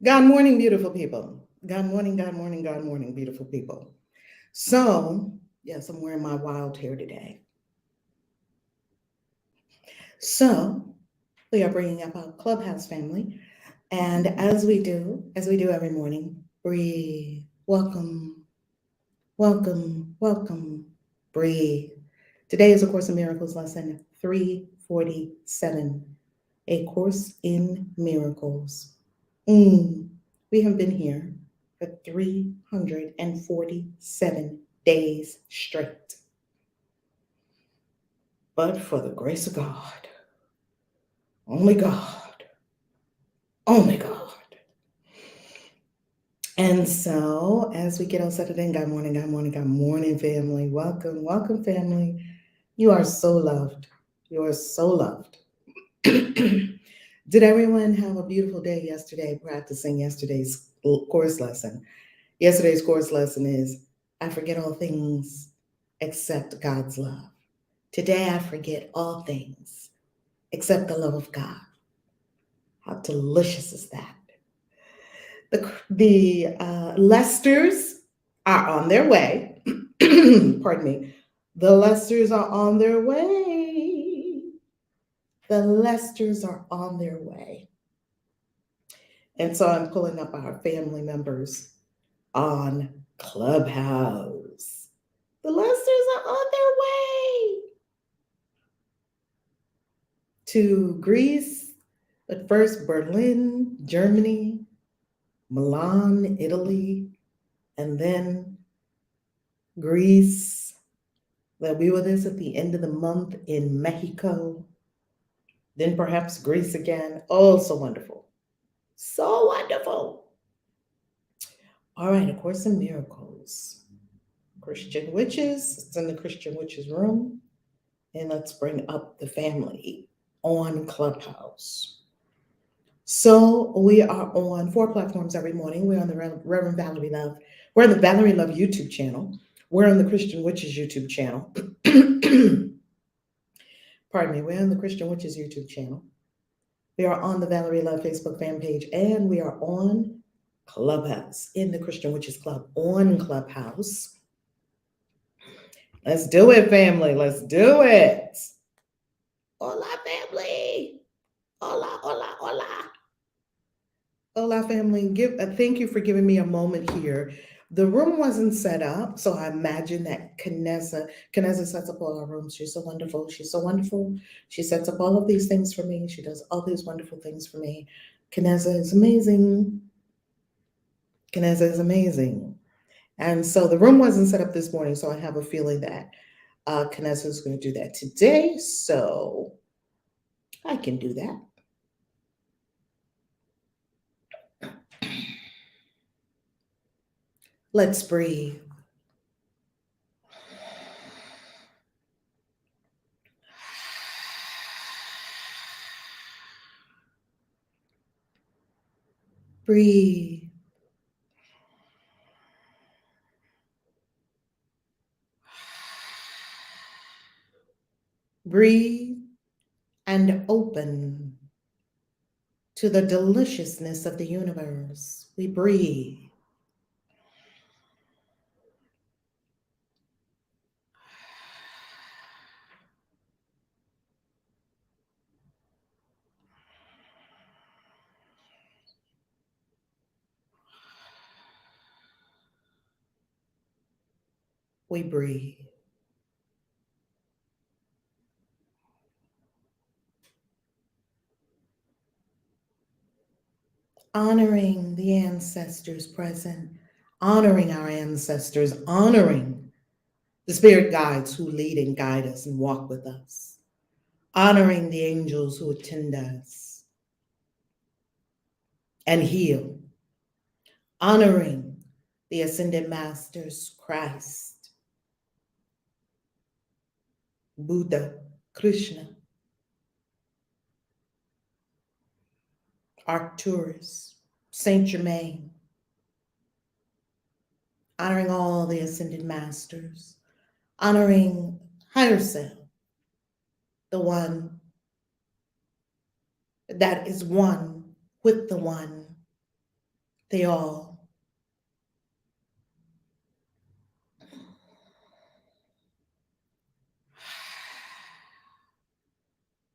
God morning, beautiful people. God morning, God morning, God morning, beautiful people. So, yes, I'm wearing my wild hair today. So, we are bringing up our clubhouse family. And as we do every morning, breathe, welcome, welcome, welcome, breathe. Today is A Course in Miracles lesson 347, A Course in Miracles. We have been here for 347 days straight. But for the grace of God, only God, only God. And so, as we get all settled in, God morning, God morning, God morning, family. Welcome, welcome, family. You are so loved. You are so loved. Did everyone have a beautiful day yesterday practicing yesterday's course lesson? Yesterday's course lesson is I forget all things except God's love. Today I forget all things except the love of God. How delicious is that? The Lesters are on their way. Pardon me. The Lesters are on their way. The Lesters are on their way. And so I'm pulling up our family members on Clubhouse. The Lesters are on their way to Greece, but first Berlin, Germany, Milan, Italy, and then Greece. They'll be with us at the end of the month in Mexico, then perhaps Greece again. Oh, so wonderful. So wonderful. All right, A Course in Miracles. Christian Witches. It's in the Christian Witches room. And let's bring up the family on Clubhouse. So we are on 4 platforms every morning. We're on the Reverend Valerie Love. We're on the Valerie Love YouTube channel. We're on the Christian Witches YouTube channel. Pardon me. We're on the Christian Witches YouTube channel. We are on the Valerie Love Facebook fan page, and we are on Clubhouse in the Christian Witches Club on Clubhouse. Let's do it, family. Let's do it. Hola, family. Hola, hola, hola. Hola, family. Thank you for giving me a moment here. The room wasn't set up, so I imagine that Kaneza sets up all our rooms. She's so wonderful. She's so wonderful. She sets up all of these things for me. She does all these wonderful things for me. Kaneza is amazing. Kaneza is amazing. And so the room wasn't set up this morning, so I have a feeling that Kaneza is going to do that today. So I can do that. Let's breathe. Breathe. Breathe and open to the deliciousness of the universe. We breathe. We breathe. Honoring the ancestors present, honoring our ancestors, honoring the spirit guides who lead and guide us and walk with us, honoring the angels who attend us and heal, honoring the ascended masters, Christ, Buddha, Krishna, Arcturus, Saint Germain, honoring all the ascended masters, honoring higher self, the one that is one with the one, They all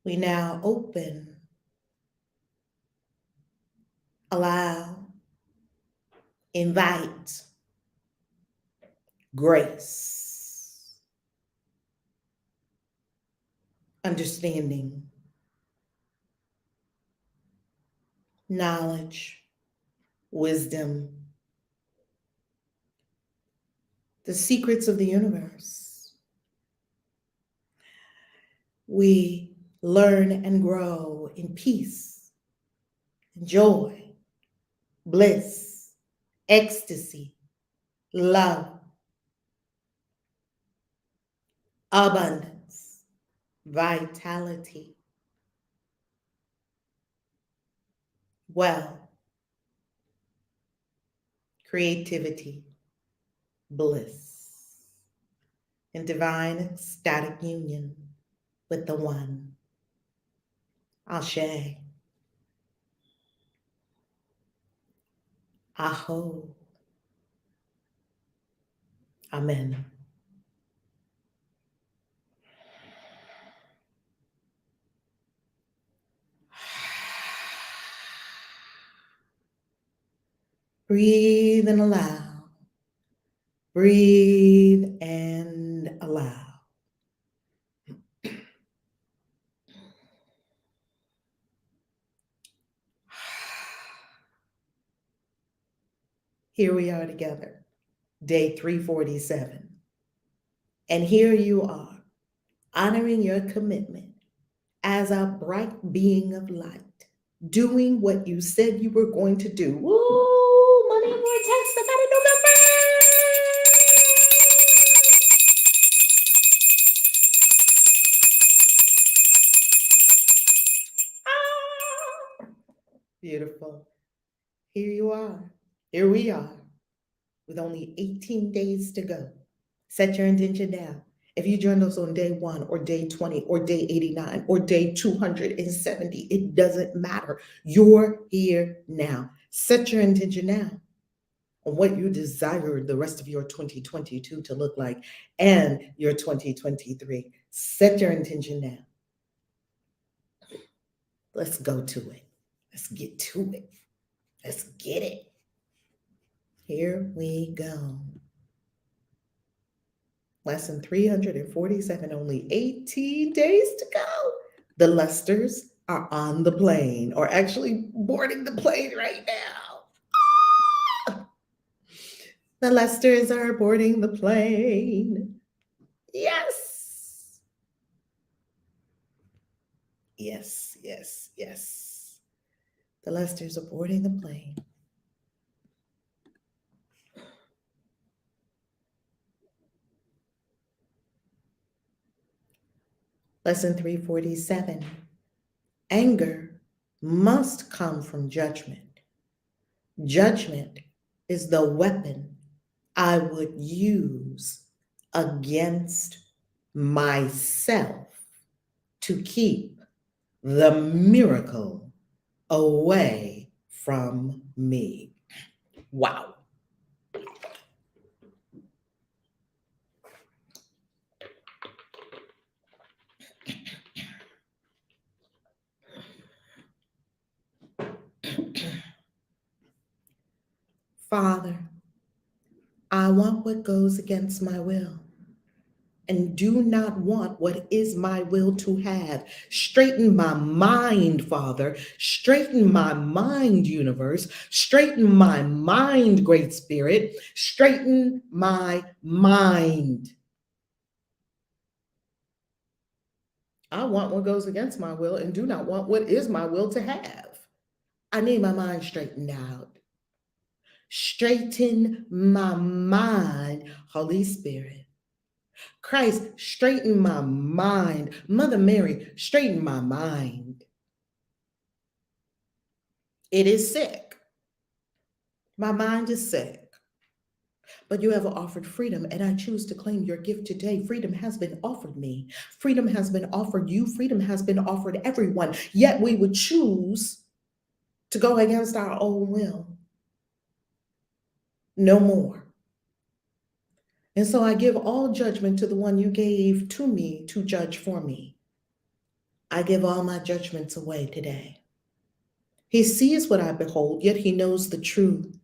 we now open, allow, invite grace, understanding, knowledge, wisdom, the secrets of the universe. We learn and grow in peace, joy, bliss, ecstasy, love, abundance, vitality, wealth, creativity, bliss, and divine ecstatic union with the One. Ashe, Aho, Amen. Breathe and allow. Breathe and allow. Here we are together, day 347. And here you are, honoring your commitment as a bright being of light, doing what you said you were going to do. Woo! Money and vortex, I got it, November! Ah! Beautiful. Here you are. Here we are, with only 18 days to go. Set your intention now. If you joined us on day 1 or day 20 or day 89 or day 270, it doesn't matter. You're here now. Set your intention now on what you desire the rest of your 2022 to look like and your 2023. Set your intention now. Let's go to it. Let's get to it. Let's get it. Here we go. Lesson 347, only 18 days to go. The Lusters are on the plane, or actually boarding the plane right now. Ah! The Lusters are boarding the plane. Yes. Yes, yes, yes. The Lusters are boarding the plane. Lesson 347. Anger must come from judgment. Judgment is the weapon I would use against myself to keep the miracle away from me. Wow. Father, I want what goes against my will and do not want what is my will to have. Straighten my mind, Father. Straighten my mind, universe. Straighten my mind, Great Spirit. Straighten my mind. I want what goes against my will and do not want what is my will to have. I need my mind straightened out. Straighten my mind, Holy Spirit. Christ, straighten my mind. Mother Mary, straighten my mind. It is sick. My mind is sick. But you have offered freedom, and I choose to claim your gift today. Freedom has been offered me. Freedom has been offered you. Freedom has been offered everyone. Yet we would choose to go against our own will. no more. And so I give all judgment to the one you gave to me to judge for me. I give all my judgments away today. He sees what I behold, yet he knows the truth.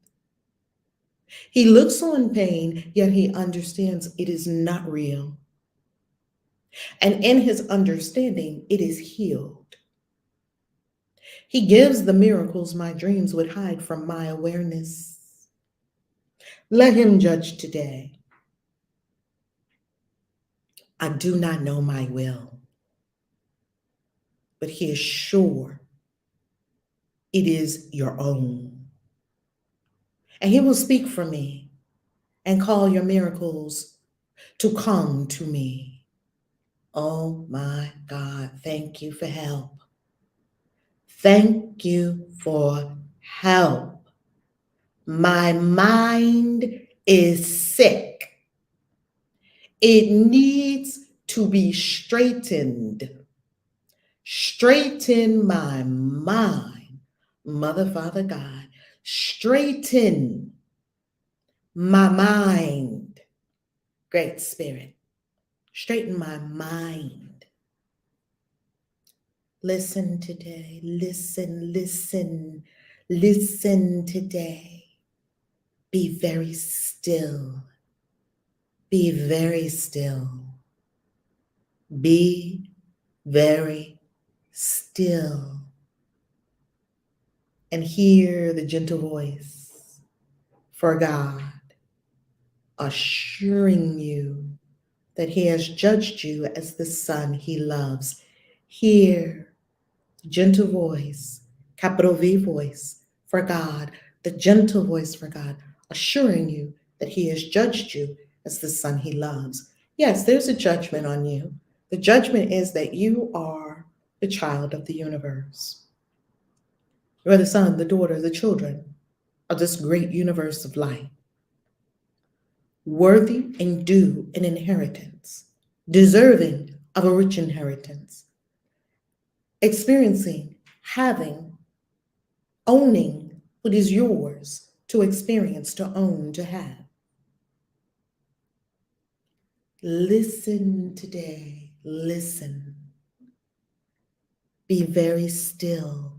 He looks on pain, yet he understands it is not real. And in his understanding, it is healed. He gives the miracles my dreams would hide from my awareness. Let him judge today. I do not know my will, but he is sure it is your own. And he will speak for me and call your miracles to come to me. Oh my God, thank you for help. Thank you for help. My mind is sick. It needs to be straightened. Straighten my mind, Mother, Father, God. Straighten my mind, Great Spirit. Straighten my mind. Listen today. Listen, listen, listen today. Be very still. Be very still. Be very still. And hear the gentle voice for God assuring you that he has judged you as the son he loves. Hear the gentle voice, capital V voice for God, the gentle voice for God, assuring you that he has judged you as the son he loves. Yes, there's a judgment on you. The judgment is that you are the child of the universe. You are the son, the daughter, the children of this great universe of light, worthy and due an inheritance, deserving of a rich inheritance, experiencing, having, owning what is yours to experience, to own, to have. Listen today, listen. Be very still.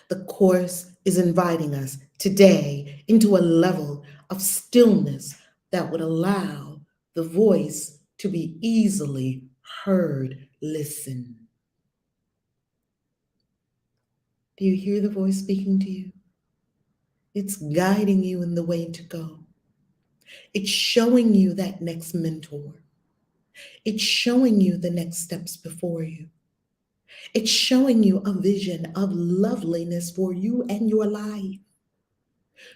The Course is inviting us today into a level of stillness that would allow the voice to be easily heard. Listen. Do you hear the voice speaking to you? It's guiding you in the way to go. It's showing you that next mentor. It's showing you the next steps before you. It's showing you a vision of loveliness for you and your life.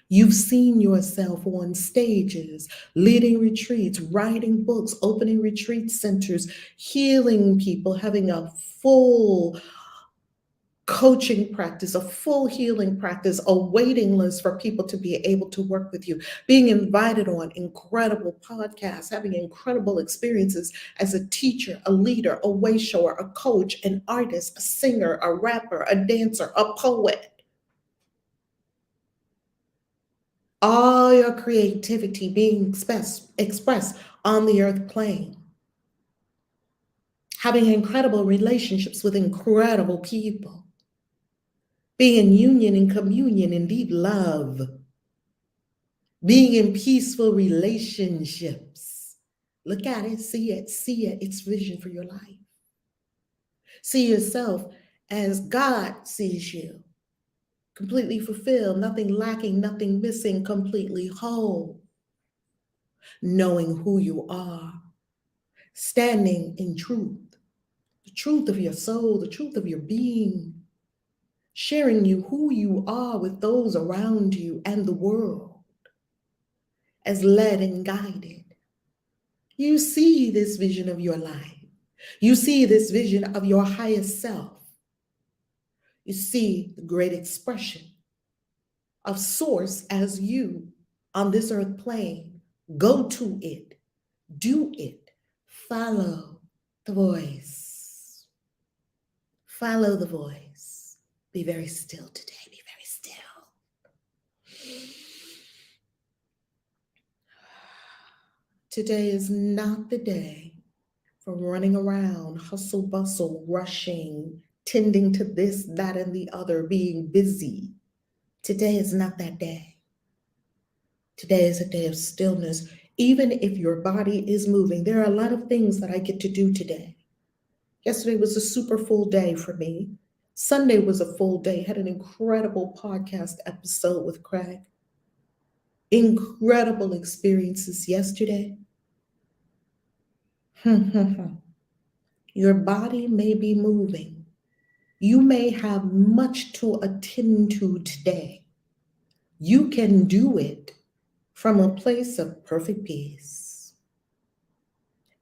You've seen yourself on stages, leading retreats, writing books, opening retreat centers, healing people, having a full coaching practice, a full healing practice, a waiting list for people to be able to work with you, being invited on incredible podcasts, having incredible experiences as a teacher, a leader, a way shower, a coach, an artist, a singer, a rapper, a dancer, a poet. All your creativity being expressed on the earth plane, having incredible relationships with incredible people, being in union and communion and deep love, being in peaceful relationships. Look at it, see it, it's vision for your life. See yourself as God sees you, completely fulfilled, nothing lacking, nothing missing, completely whole, knowing who you are, standing in truth, the truth of your soul, the truth of your being, sharing you who you are with those around you and the world as led and guided. You see this vision of your life. You see this vision of your highest self. You see the great expression of source as you on this earth plane. Go to it, do it, follow the voice. Follow the voice. Be very still today. Be very still. Today is not the day for running around, hustle, bustle, rushing, tending to this, that, and the other, being busy. Today is not that day. Today is a day of stillness. Even if your body is moving, there are a lot of things that I get to do today. Yesterday was a super full day for me. Sunday was a full day. Had an incredible podcast episode with Craig. Incredible experiences yesterday. Your body may be moving. You may have much to attend to today. You can do it from a place of perfect peace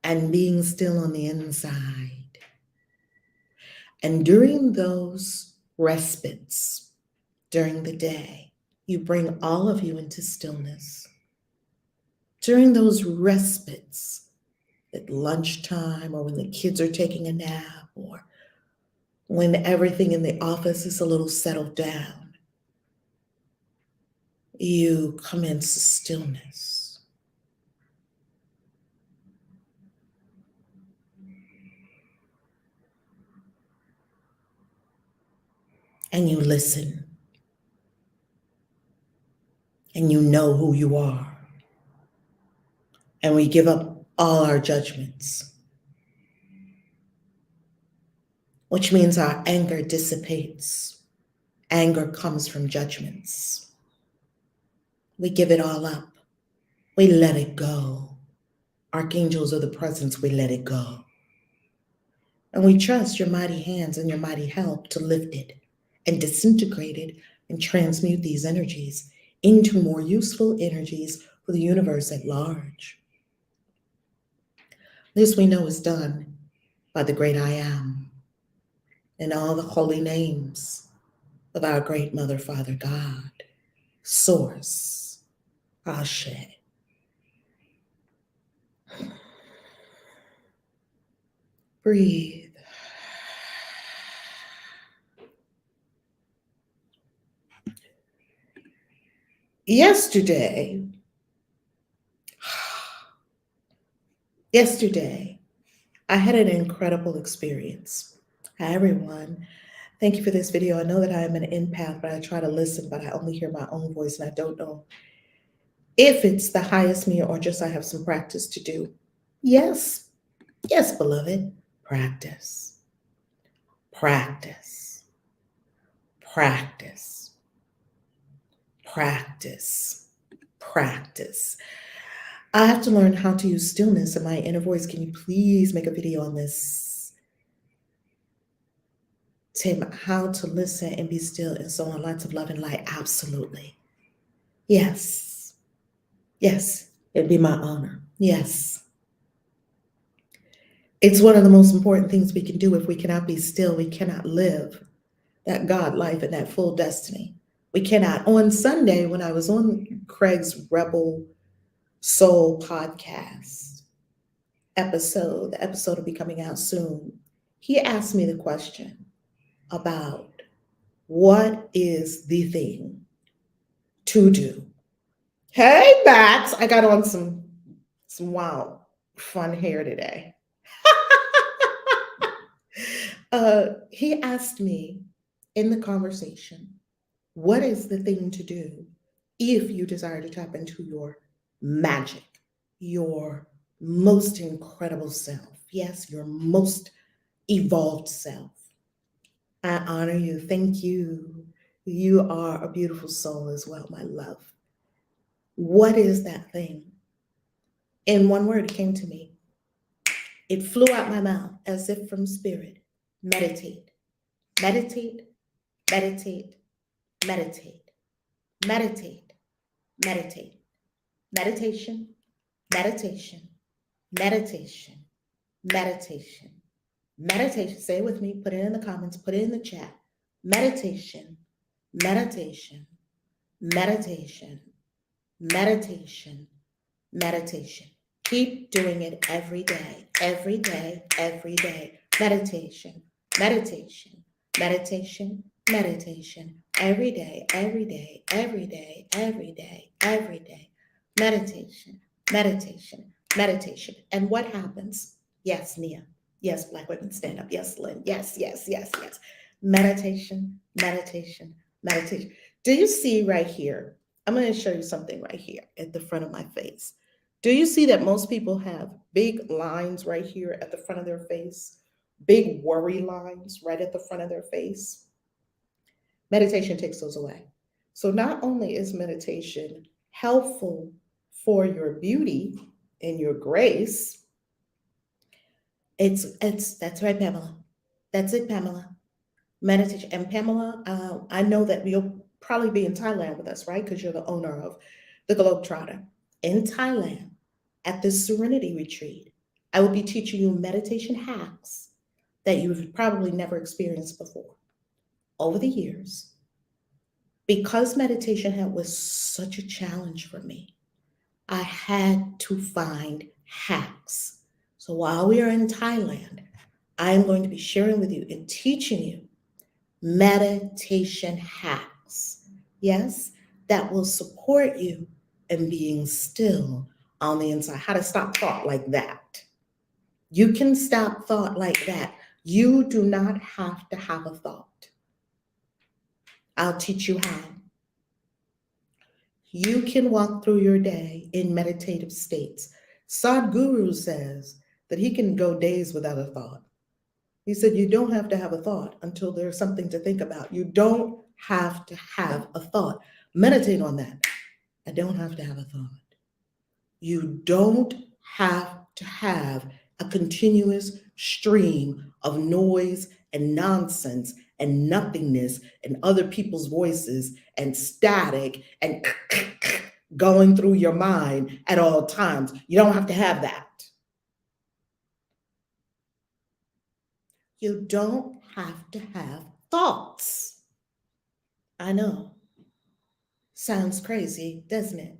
and being still on the inside. And during those respites during the day, you bring all of you into stillness. During those respites at lunchtime, or when the kids are taking a nap, or when everything in the office is a little settled down, you come into stillness. And you listen. And you know who you are. And we give up all our judgments, which means our anger dissipates. Anger comes from judgments. We give it all up. We let it go. Archangels of the presence, we let it go. And we trust your mighty hands and your mighty help to lift it and disintegrate it and transmute these energies into more useful energies for the universe at large. This we know is done by the great I Am and all the holy names of our great Mother, Father, God, Source, Ashe. Breathe. Yesterday, I had an incredible experience. Hi, everyone. Thank you for this video. I know that I am an empath, but I try to listen, but I only hear my own voice, and I don't know if it's the highest me or just I have some practice to do. Yes, beloved, practice, practice, practice, practice, practice. I have to learn how to use stillness in my inner voice. Can you please make a video on this? Tim, how to listen and be still and so on. Lots of love and light. Absolutely. Yes. Yes. It'd be my honor. Yes. It's one of the most important things we can do. If we cannot be still, we cannot live that God life and that full destiny. We cannot. On Sunday, when I was on Craig's Rebel Soul podcast episode, the episode will be coming out soon, he asked me the question about what is the thing to do. Hey, Bats, I got on some wild fun hair today. He asked me in the conversation, what is the thing to do if you desire to tap into your magic, your most incredible self? Yes, your most evolved self. I honor you. Thank you. You are a beautiful soul as well, my love. What is that thing? In one word, it came to me. It flew out my mouth as if from spirit. Meditate. Meditate. Meditate. Meditate. Meditate. Meditate. Meditation. Meditation. Meditation. Meditation. Meditation. Say it with me. Put it in the comments. Put it in the chat. Meditation. Meditation. Meditation. Meditation. Meditation. Keep doing it every day. Every day. Every day. Meditation. Meditation. Meditation. Meditation. Every day. Every day. Every day. Every day. Every day. Meditation. Meditation. Meditation. And what happens? Yes, Nia. Yes, Black women stand up. Yes, Lynn. Yes, yes, yes, yes. Meditation, meditation, meditation. Do you see right here? I'm going to show you something right here at the front of my face. Do you see that most people have big lines right here at the front of their face? Big worry lines right at the front of their face? Meditation takes those away. So not only is meditation helpful for your beauty and your grace, it's that's right, Pamela. That's it, Pamela. Meditation. And Pamela, I know that you'll probably be in Thailand with us, right? Because you're the owner of the Globetrotter. In Thailand, at this Serenity Retreat, I will be teaching you meditation hacks that you've probably never experienced before. Over the years, because meditation was such a challenge for me, I had to find hacks. So while we are in Thailand, I am going to be sharing with you and teaching you meditation hacks. Yes, that will support you in being still on the inside. How to stop thought like that. You can stop thought like that. You do not have to have a thought. I'll teach you how. You can walk through your day in meditative states. Sadhguru says that he can go days without a thought. He said, you don't have to have a thought until there's something to think about. You don't have to have a thought. Meditate on that. I don't have to have a thought. You don't have to have a continuous stream of noise and nonsense and nothingness and other people's voices and static and going through your mind at all times. You don't have to have that. You don't have to have thoughts. I know. Sounds crazy, doesn't it?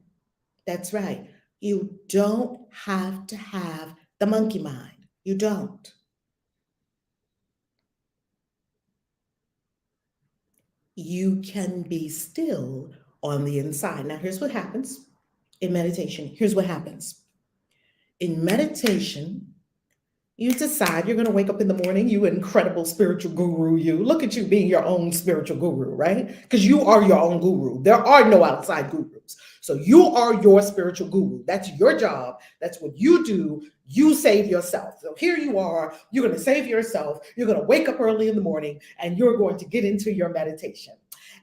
That's right. You don't have to have the monkey mind. You don't. You can be still on the inside. Now, here's what happens in meditation. Here's what happens. In meditation, you decide you're going to wake up in the morning, you incredible spiritual guru, you. Look at you being your own spiritual guru, right? Because you are your own guru. There are no outside gurus. So you are your spiritual guru. That's your job. That's what you do. You save yourself. So here you are. You're going to save yourself. You're going to wake up early in the morning and you're going to get into your meditation.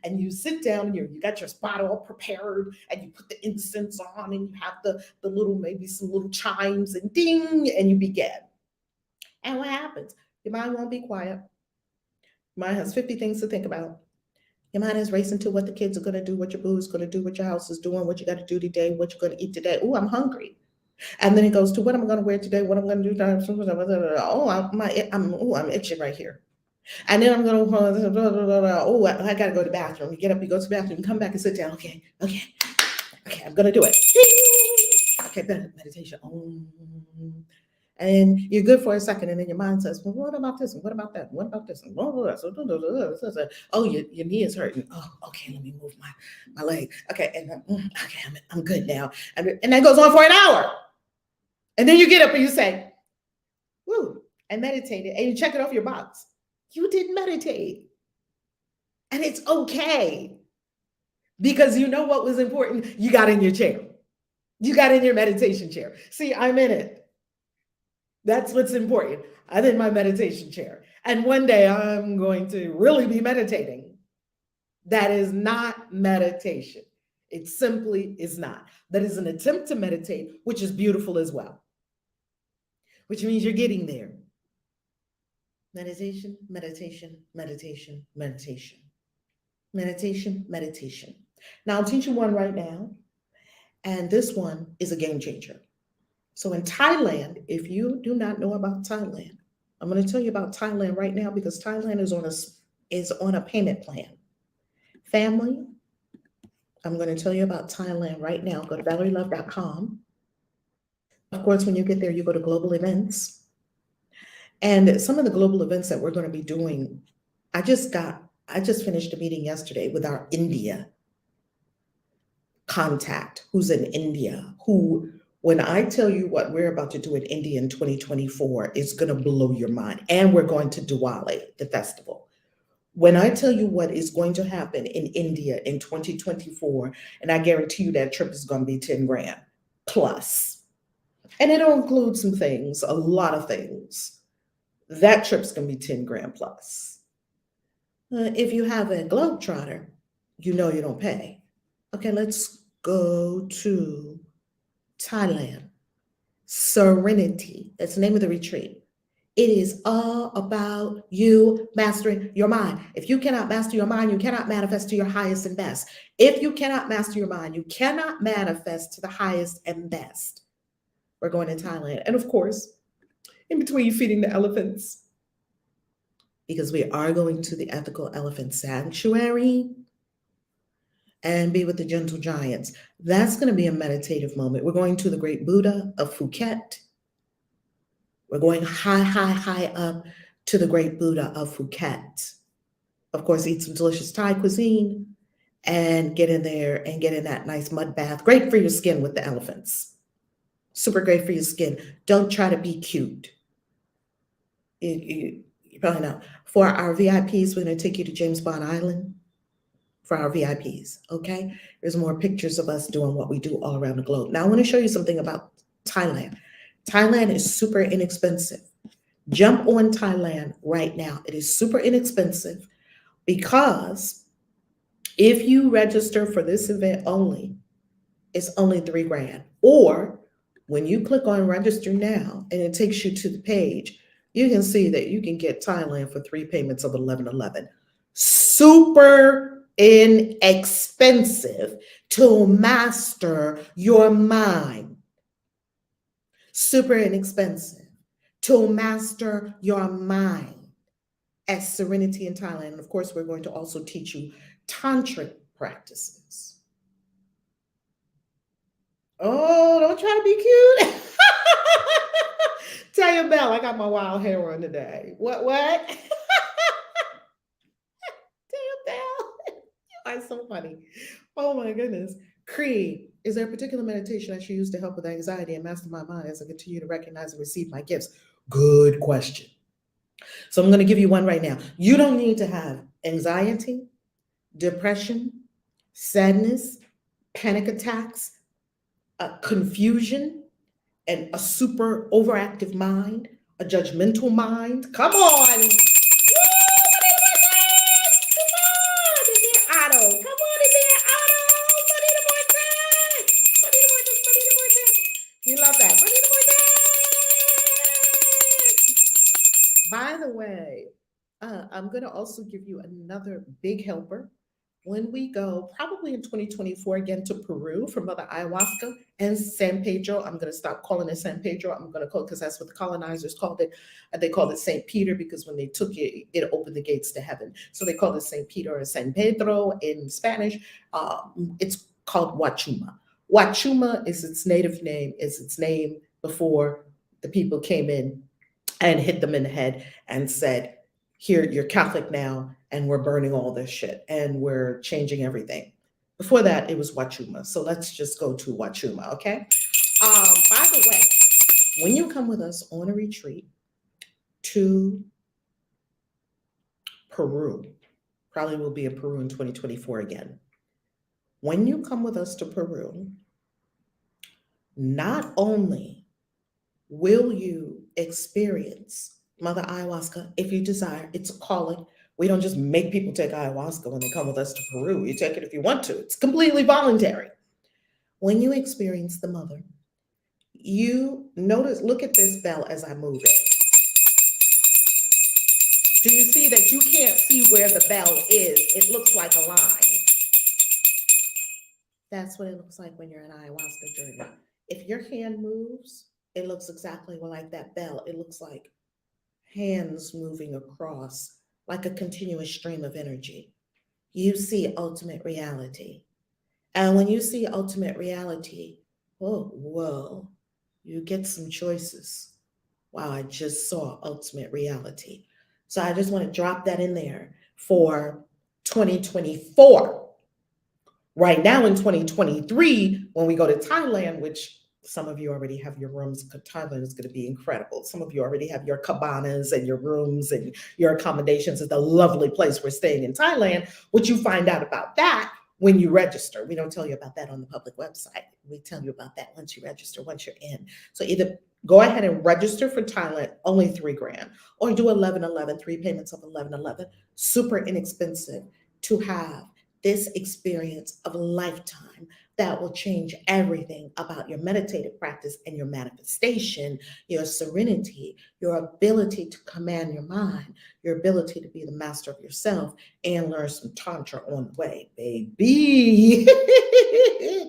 And you sit down and you got your spot all prepared and you put the incense on and you have the little, maybe some little chimes and ding, and you begin. And what happens? Your mind won't be quiet. Your mind has 50 things to think about. Your mind is racing to what the kids are going to do, what your boo is going to do, what your house is doing, what you got to do today, what you're going to eat today. Oh, I'm hungry. And then it goes to what am I going to wear today, what I'm going to do. Oh, I'm itching right here. And then I'm going to, I got to go to the bathroom. You get up, you go to the bathroom, you come back and sit down. Okay, I'm going to do it. Okay, meditation. And you're good for a second, and then your mind says, well, what about this? And what about that? What about this? And oh, your knee is hurting. Oh, okay, let me move my leg. Okay, and okay, I'm good now. And that goes on for an hour. And then you get up and you say, woo, I meditated. And you check it off your box. You didn't meditate. And it's okay. Because you know what was important? You got in your chair. You got in your meditation chair. See, I'm in it. That's what's important. I'm in my meditation chair. And one day I'm going to really be meditating. That is not meditation. It simply is not. That is an attempt to meditate, which is beautiful as well. Which means you're getting there. Meditation, meditation, meditation, meditation. Meditation, meditation. Now I'll teach you one right now. And this one is a game changer. So in Thailand, if you do not know about Thailand, I'm going to tell you about Thailand right now because Thailand is on a payment plan. Family, I'm going to tell you about Thailand right now. Go to valerielove.com. Of course, when you get there, you go to global events. And some of the global events that we're going to be doing, I just finished a meeting yesterday with our India contact who's in India, who When I tell you what we're about to do in India in 2024, it's going to blow your mind. And we're going to Diwali, the festival. When I tell you what is going to happen in India in 2024, and I guarantee you that trip is going to be 10 grand plus. And it'll include some things, a lot of things. That trip's going to be 10 grand plus. If you have a globetrotter, you know you don't pay. Okay, let's go to Thailand. Serenity. That's the name of the retreat. It is all about you mastering your mind. If you cannot master your mind, you cannot manifest to your highest and best. If you cannot master your mind, you cannot manifest to the highest and best. We're going to Thailand. And of course, in between feeding the elephants, because we are going to the ethical elephant sanctuary and be with the gentle giants. That's going to be a meditative moment. We're going to the great Buddha of Phuket. We're going high, high, high up to the great Buddha of Phuket. Of course, eat some delicious Thai cuisine and get in there and get in that nice mud bath. Great for your skin with the elephants. Super great for your skin. Don't try to be cute. You probably know. For our VIPs, we're going to take you to James Bond Island. For our VIPs, okay? There's more pictures of us doing what we do all around the globe. Now, I want to show you something about Thailand. Thailand is super inexpensive. Jump on Thailand right now. It is super inexpensive because if you register for this event only, it's only 3 grand. Or when you click on register now and it takes you to the page, you can see that you can get Thailand for 3 payments of $11.11. Super inexpensive to master your mind. Super inexpensive to master your mind at Serenity in Thailand. And of course, we're going to also teach you tantric practices. Oh, don't try to be cute. Tell your Bell, I got my wild hair on today. What? Tell your Bell. That's so funny. Oh my goodness. Creed. Is there a particular meditation I should use to help with anxiety and master my mind as I continue to recognize and receive my gifts? Good question. So I'm going to give you one right now. You don't need to have anxiety, depression, sadness, panic attacks, confusion, and a super overactive mind, a judgmental mind. Come on. You love that. By the way, I'm going to also give you another big helper when we go, probably in 2024 again, to Peru for Mother Ayahuasca and San Pedro. I'm going to stop calling it San Pedro. I'm going to call it, because that's what the colonizers called it. They called it St. Peter because when they took it, it opened the gates to heaven. So they called it St. Peter or San Pedro in Spanish. It's called Huachuma. Huachuma is its native name, is its name before the people came in and hit them in the head and said, here, you're Catholic now, and we're burning all this shit, and we're changing everything. Before that, it was Huachuma. So let's just go to Huachuma, okay? By the way, when you come with us on a retreat to Peru, probably will be in Peru in 2024 again. When you come with us to Peru, not only will you experience Mother Ayahuasca, if you desire, it's a calling. We don't just make people take ayahuasca when they come with us to Peru. You take it if you want to. It's completely voluntary. When you experience the mother, you notice, look at this bell as I move it. Do you see that you can't see where the bell is? It looks like a line. That's what it looks like when you're in ayahuasca journey. If your hand moves, it looks exactly like that bell. It looks like hands moving across like a continuous stream of energy. You see ultimate reality. And when you see ultimate reality, whoa, you get some choices. Wow, I just saw ultimate reality. So I just want to drop that in there for 2024. Right now in 2023, when we go to Thailand, which Some of you already have your rooms. Thailand is going to be incredible. Some of you already have your cabanas and your rooms and your accommodations. It's a lovely place we're staying in Thailand. What you find out about that when you register. We don't tell you about that on the public website. We tell you about that once you register, once you're in. So either go ahead and register for Thailand, only $3,000, or do 1111, 3 payments of 1111. Super inexpensive to have this experience of a lifetime that will change everything about your meditative practice and your manifestation, your serenity, your ability to command your mind, your ability to be the master of yourself, and learn some Tantra on the way, baby.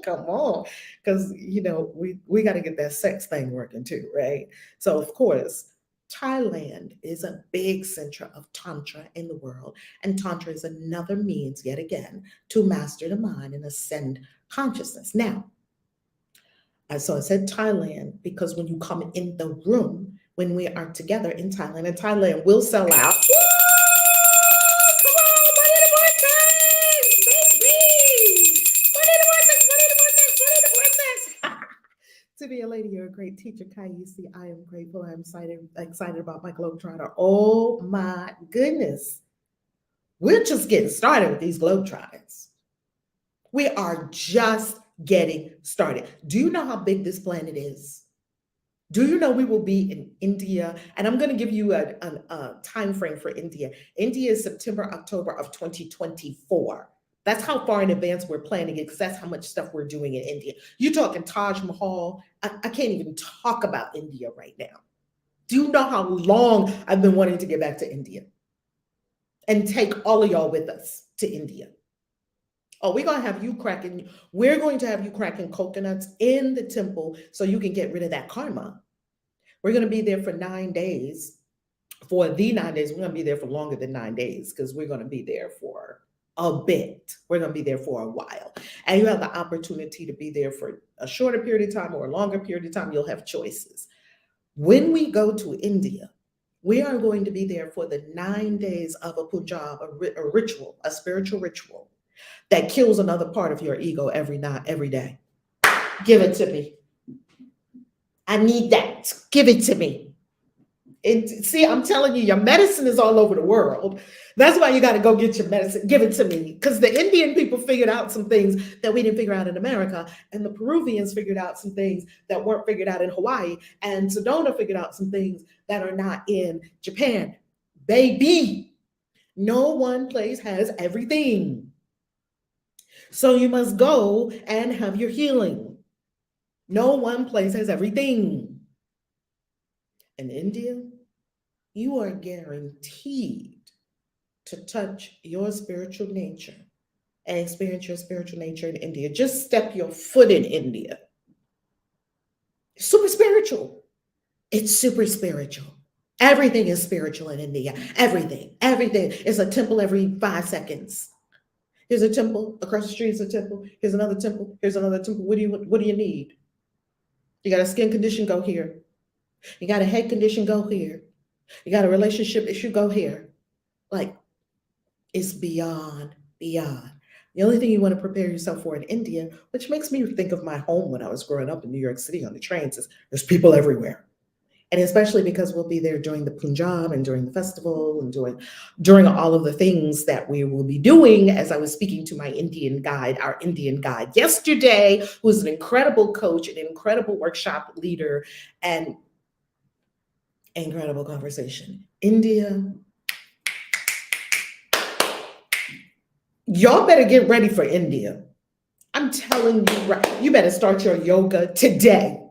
Come on. Because, we got to get that sex thing working too, right? So, of course, Thailand is a big center of Tantra in the world. And Tantra is another means, yet again, to master the mind and ascend consciousness. Now, so I said Thailand because when you come in the room, when we are together in Thailand, and Thailand will sell out. Woo! Come on, money to vortex, baby! Money to vortex, money to vortex, money to vortex. To be a lady, you're a great teacher, Kaisi. I am grateful. I'm excited about my Globetrotter. Oh my goodness. We're just getting started with these Globetrotters. We are just getting started. Do you know how big this planet is? Do you know we will be in India? And I'm going to give you a time frame for India. India is September, October of 2024. That's how far in advance we're planning it, because that's how much stuff we're doing in India. You're talking Taj Mahal. I can't even talk about India right now. Do you know how long I've been wanting to get back to India and take all of y'all with us to India? Oh, we're going to have you cracking coconuts in the temple so you can get rid of that karma. We're going to be there for 9 days. For the 9 days, we're going to be there for longer than 9 days because we're going to be there for a bit. We're going to be there for a while. And you have the opportunity to be there for a shorter period of time or a longer period of time. You'll have choices. When we go to India, we are going to be there for the 9 days of a Punjab, a ritual, a spiritual ritual that kills another part of your ego every day. Give it to me. I need that. Give it to me. See, I'm telling you, your medicine is all over the world. That's why you got to go get your medicine. Give it to me. Because the Indian people figured out some things that we didn't figure out in America. And the Peruvians figured out some things that weren't figured out in Hawaii. And Sedona figured out some things that are not in Japan. Baby, no one place has everything. So you must go and have your healing. No one place has everything. In India, you are guaranteed to touch your spiritual nature and experience your spiritual nature in India. Just step your foot in India. It's super spiritual. It's super spiritual. Everything is spiritual in India. Everything. Everything. It's a temple every 5 seconds. Here's a temple. Across the street is a temple. Here's another temple. Here's another temple. What do you need? You got a skin condition, go here. You got a head condition, go here. You got a relationship issue, go here. Like, it's beyond. The only thing you want to prepare yourself for in India, which makes me think of my home when I was growing up in New York City on the trains, is there's people everywhere. And especially because we'll be there during the Punjab and during the festival and during all of the things that we will be doing. As I was speaking to our Indian guide yesterday, who's an incredible coach, an incredible workshop leader, and incredible conversation. India, y'all better get ready for India. I'm telling you, right, you better start your yoga today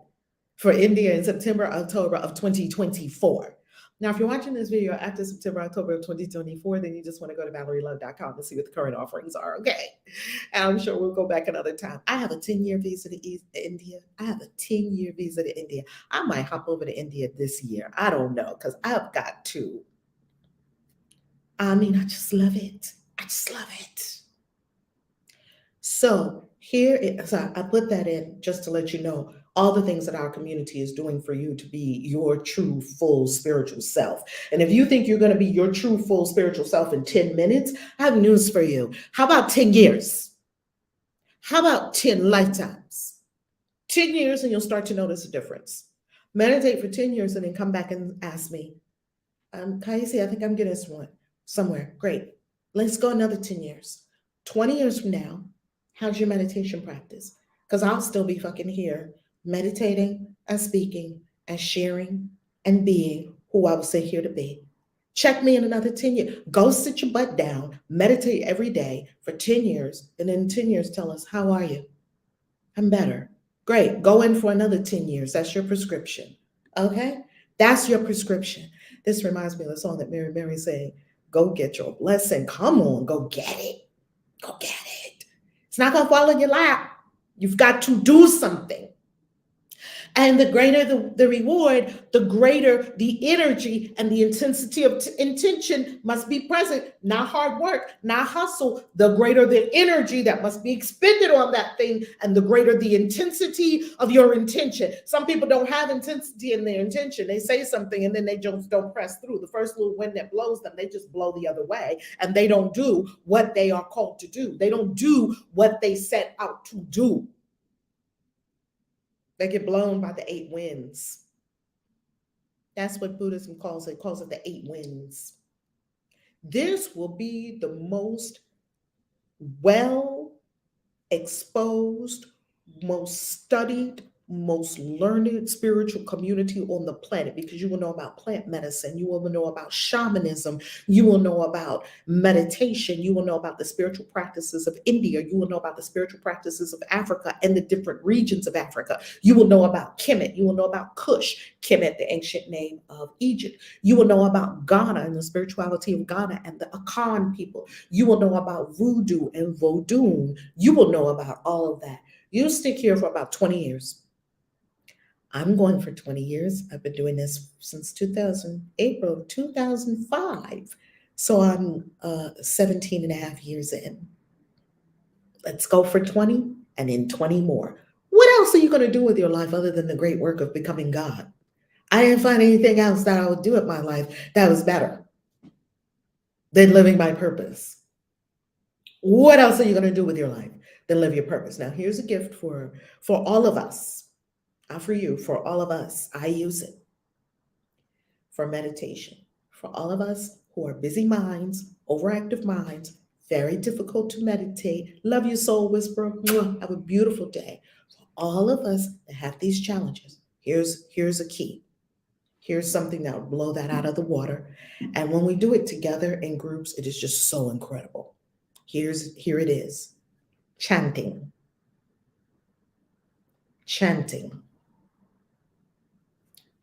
for India in September, October of 2024. Now, if you're watching this video after September, October of 2024, then you just want to go to valerielove.com to see what the current offerings are, okay? And I'm sure we'll go back another time. I have a 10-year visa to India. I might hop over to India this year. I don't know, because I've got to. I just love it. So I put that in just to let you know all the things that our community is doing for you to be your true, full spiritual self. And if you think you're going to be your true, full spiritual self in 10 minutes, I have news for you. How about 10 years? How about 10 lifetimes? 10 years and you'll start to notice a difference. Meditate for 10 years and then come back and ask me, Kaisi, I think I'm getting this one somewhere. Great. Let's go another 10 years. 20 years from now, how's your meditation practice? Because I'll still be fucking here meditating and speaking and sharing and being who I was say here to be. Check me in another 10 years. Go sit your butt down, meditate every day for 10 years, and in 10 years tell us, how are you? I'm better. Great. Go in for another 10 years. That's your prescription. Okay? That's your prescription. This reminds me of the song that Mary saying, go get your blessing. Come on, go get it. Go get it. It's not going to fall in your lap. You've got to do something. And the greater the reward, the greater the energy and the intensity of intention must be present. Not hard work, not hustle. The greater the energy that must be expended on that thing, and the greater the intensity of your intention. Some people don't have intensity in their intention. They say something and then they just don't press through. The first little wind that blows them, they just blow the other way, and they don't do what they are called to do. They don't do what they set out to do. They get blown by the 8 winds. That's what Buddhism calls it. It calls it the 8 winds. This will be the most well exposed, most studied, most learned spiritual community on the planet, because you will know about plant medicine, you will know about shamanism, you will know about meditation, you will know about the spiritual practices of India, you will know about the spiritual practices of Africa and the different regions of Africa. You will know about Kemet, you will know about Kush, Kemet, the ancient name of Egypt. You will know about Ghana and the spirituality of Ghana and the Akan people. You will know about voodoo and Vodun. You will know about all of that. You stick here for about 20 years. I'm going for 20 years. I've been doing this since April of 2005. So I'm 17 and a half years in. Let's go for 20 and then 20 more. What else are you going to do with your life other than the great work of becoming God? I didn't find anything else that I would do with my life that was better than living my purpose. What else are you going to do with your life than live your purpose? Now, here's a gift for all of us. Not for you, for all of us. I use it for meditation. For all of us who are busy minds, overactive minds, very difficult to meditate. Love you, soul whisperer. Have a beautiful day. For all of us that have these challenges, here's a key. Here's something that will blow that out of the water. And when we do it together in groups, it is just so incredible. Here it is. Chanting. Chanting.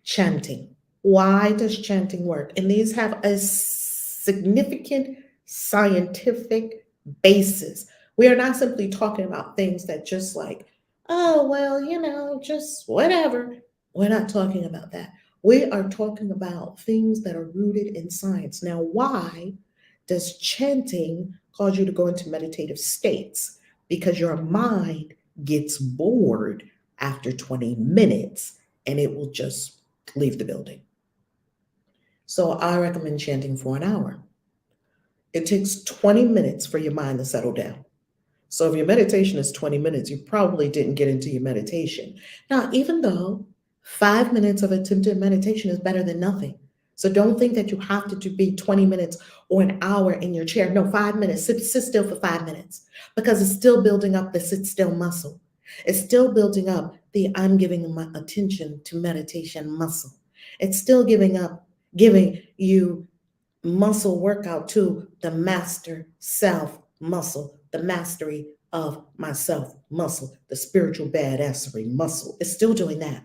Chanting. Why does chanting work? And these have a significant scientific basis. We are not simply talking about things that just like, oh, well, just whatever. We're not talking about that. We are talking about things that are rooted in science. Now, why does chanting cause you to go into meditative states? Because your mind gets bored after 20 minutes and it will just leave the building. So I recommend chanting for an hour. It takes 20 minutes for your mind to settle down. So if your meditation is 20 minutes, you probably didn't get into your meditation. Now, even though 5 minutes of attempted meditation is better than nothing. So don't think that you have to be 20 minutes or an hour in your chair. No, 5 minutes. Sit still for 5 minutes, because it's still building up the sit still muscle. It's still building up the I'm giving my attention to meditation muscle. It's still giving you muscle workout to the master self muscle, the mastery of myself muscle, the spiritual badassery muscle. It's still doing that.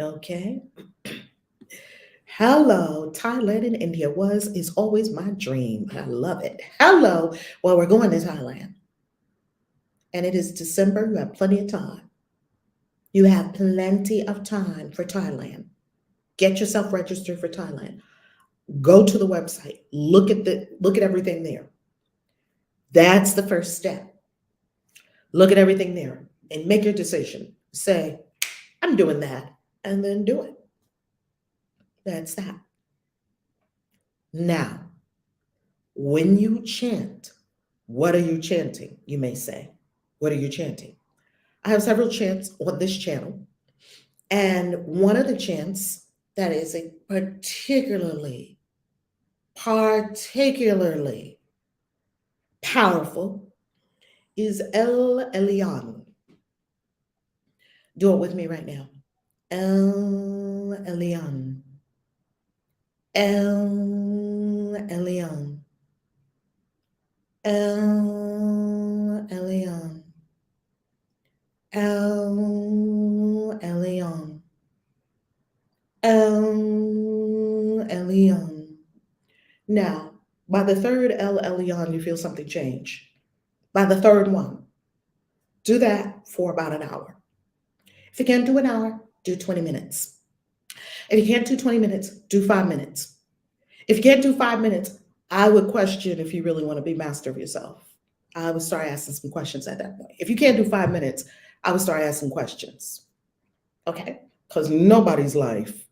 Okay. Hello, Thailand and India is always my dream. I love it. Hello. Well, we're going to Thailand. And it is December. You have plenty of time. You have plenty of time for Thailand. Get yourself registered for Thailand. Go to the website. Look at everything there. That's the first step. Look at everything there and make your decision. Say, I'm doing that, and then do it. That's that. Now, when you chant, what are you chanting? You may say, what are you chanting? I have several chants on this channel. And one of the chants that is a particularly powerful is El Elyon. Do it with me right now. El Elyon. El Elyon. El Elyon. El Elyon. El Elyon. Now, by the third El Elyon, you feel something change. By the third one, do that for about an hour. If you can't do an hour, do 20 minutes. If you can't do 20 minutes, do 5 minutes. If you can't do 5 minutes, I would question if you really want to be master of yourself. I would start asking some questions at that point. If you can't do 5 minutes, I would start asking questions. Okay? Because nobody's life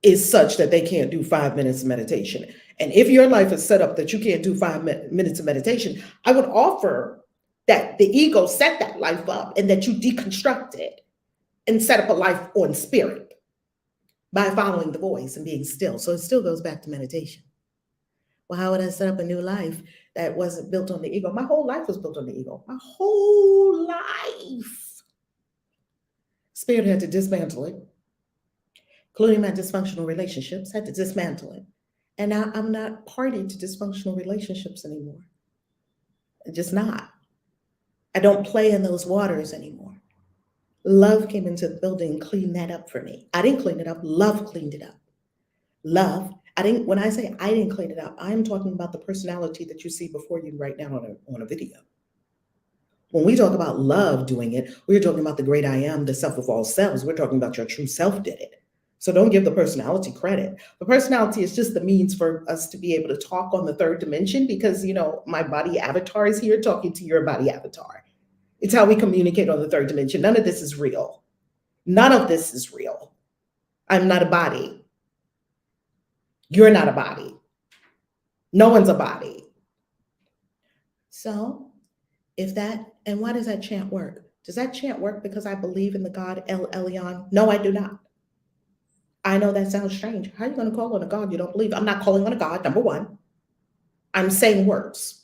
is such that they can't do 5 minutes of meditation. And if your life is set up that you can't do 5 minutes of meditation, I would offer that the ego set that life up and that you deconstruct it and set up a life on spirit by following the voice and being still. So it still goes back to meditation. Well, how would I set up a new life that wasn't built on the ego? My whole life was built on the ego. My whole life. Spirit had to dismantle it, including my dysfunctional relationships, had to dismantle it. And now I'm not party to dysfunctional relationships anymore. I'm just not. I don't play in those waters anymore. Love came into the building and cleaned that up for me. I didn't clean it up. Love cleaned it up. Love. When I say I didn't clean it up, I'm talking about the personality that you see before you right now on a video. When we talk about love doing it, we're talking about the great I am, the self of all selves. We're talking about your true self did it. So don't give the personality credit. The personality is just the means for us to be able to talk on the third dimension because, my body avatar is here talking to your body avatar. It's how we communicate on the third dimension. None of this is real. None of this is real. I'm not a body. You're not a body. No one's a body. So and why does that chant work? Does that chant work because I believe in the God El Elyon? No, I do not. I know that sounds strange. How are you going to call on a God you don't believe? I'm not calling on a God, number one. I'm saying words.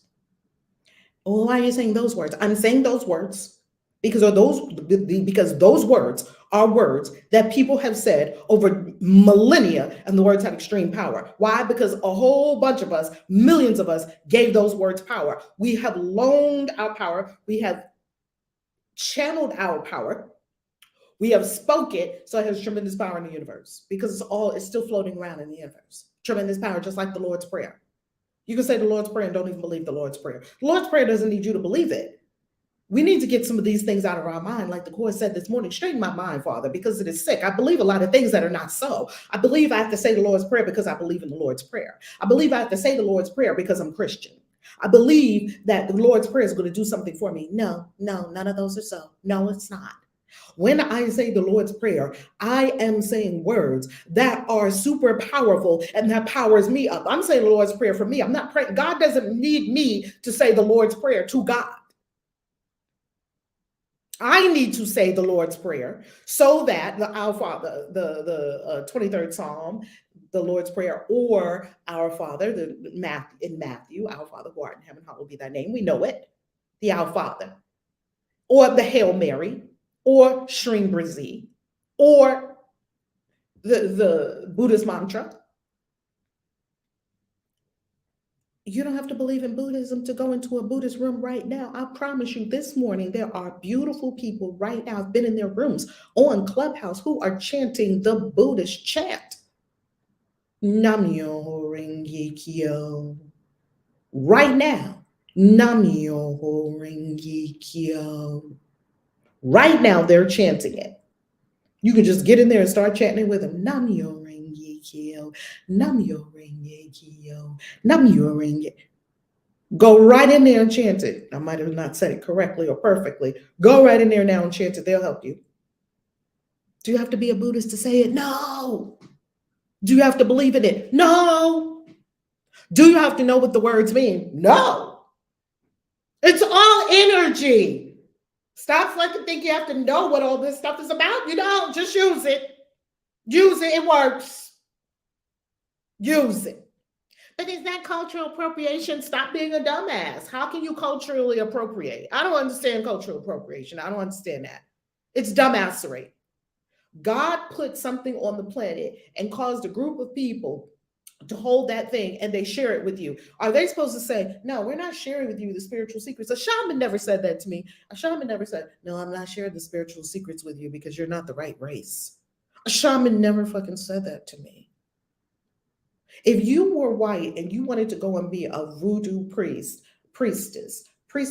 Well, why are you saying those words? I'm saying those words because those words are words that people have said over millennia, and the words have extreme power. Why? Because a whole bunch of us, millions of us, gave those words power. We have loaned our power. We have channeled our power. We have spoke it, so it has tremendous power in the universe because it's still floating around in the universe. Tremendous power, just like the Lord's Prayer. You can say the Lord's Prayer and don't even believe the Lord's Prayer. The Lord's Prayer doesn't need you to believe it. We need to get some of these things out of our mind. Like the Course said this morning, straighten my mind, Father, because it is sick. I believe a lot of things that are not so. I believe I have to say the Lord's Prayer because I believe in the Lord's Prayer. I believe I have to say the Lord's Prayer because I'm Christian. I believe that the Lord's Prayer is going to do something for me. No, none of those are so. No, it's not. When I say the Lord's Prayer, I am saying words that are super powerful and that powers me up. I'm saying the Lord's Prayer for me. I'm not praying. God doesn't need me to say the Lord's Prayer to God. I need to say the Lord's Prayer so that the Our Father, the 23rd Psalm, the Lord's Prayer, or Our Father, in Matthew, Our Father who art in heaven, hallowed be thy name. We know it, the Our Father, or the Hail Mary, or Shring Brizzy, or the Buddhist mantra. You don't have to believe in Buddhism to go into a Buddhist room right now. I promise you this morning, there are beautiful people right now, I've been in their rooms on Clubhouse, who are chanting the Buddhist chant. Nam-myoho Renge Kyo. Right now, Nam-myoho Renge Kyo. Right now, they're chanting it. You can just get in there and start chanting it with them. Nam-myoho Renge Kyo. Nam-myoho Renge Kyo. Nam-myoho Renge. Go right in there and chant it. I might have not said it correctly or perfectly. Go right in there now and chant it. They'll help you. Do you have to be a Buddhist to say it? No. Do you have to believe in it? No. Do you have to know what the words mean? No. It's all energy. Stop fucking thinking you have to know what all this stuff is about. You don't. Just use it. Use it. It works. Use it. But is that cultural appropriation? Stop being a dumbass. How can you culturally appropriate? I don't understand cultural appropriation. I don't understand that. It's dumbassery. God put something on the planet and caused a group of people to hold that thing and they share it with you. Are they supposed to say, no, we're not sharing with you the spiritual secrets? A shaman never said that to me. A shaman never said, no, I'm not sharing the spiritual secrets with you because you're not the right race. A shaman never fucking said that to me. If you were white and you wanted to go and be a voodoo priest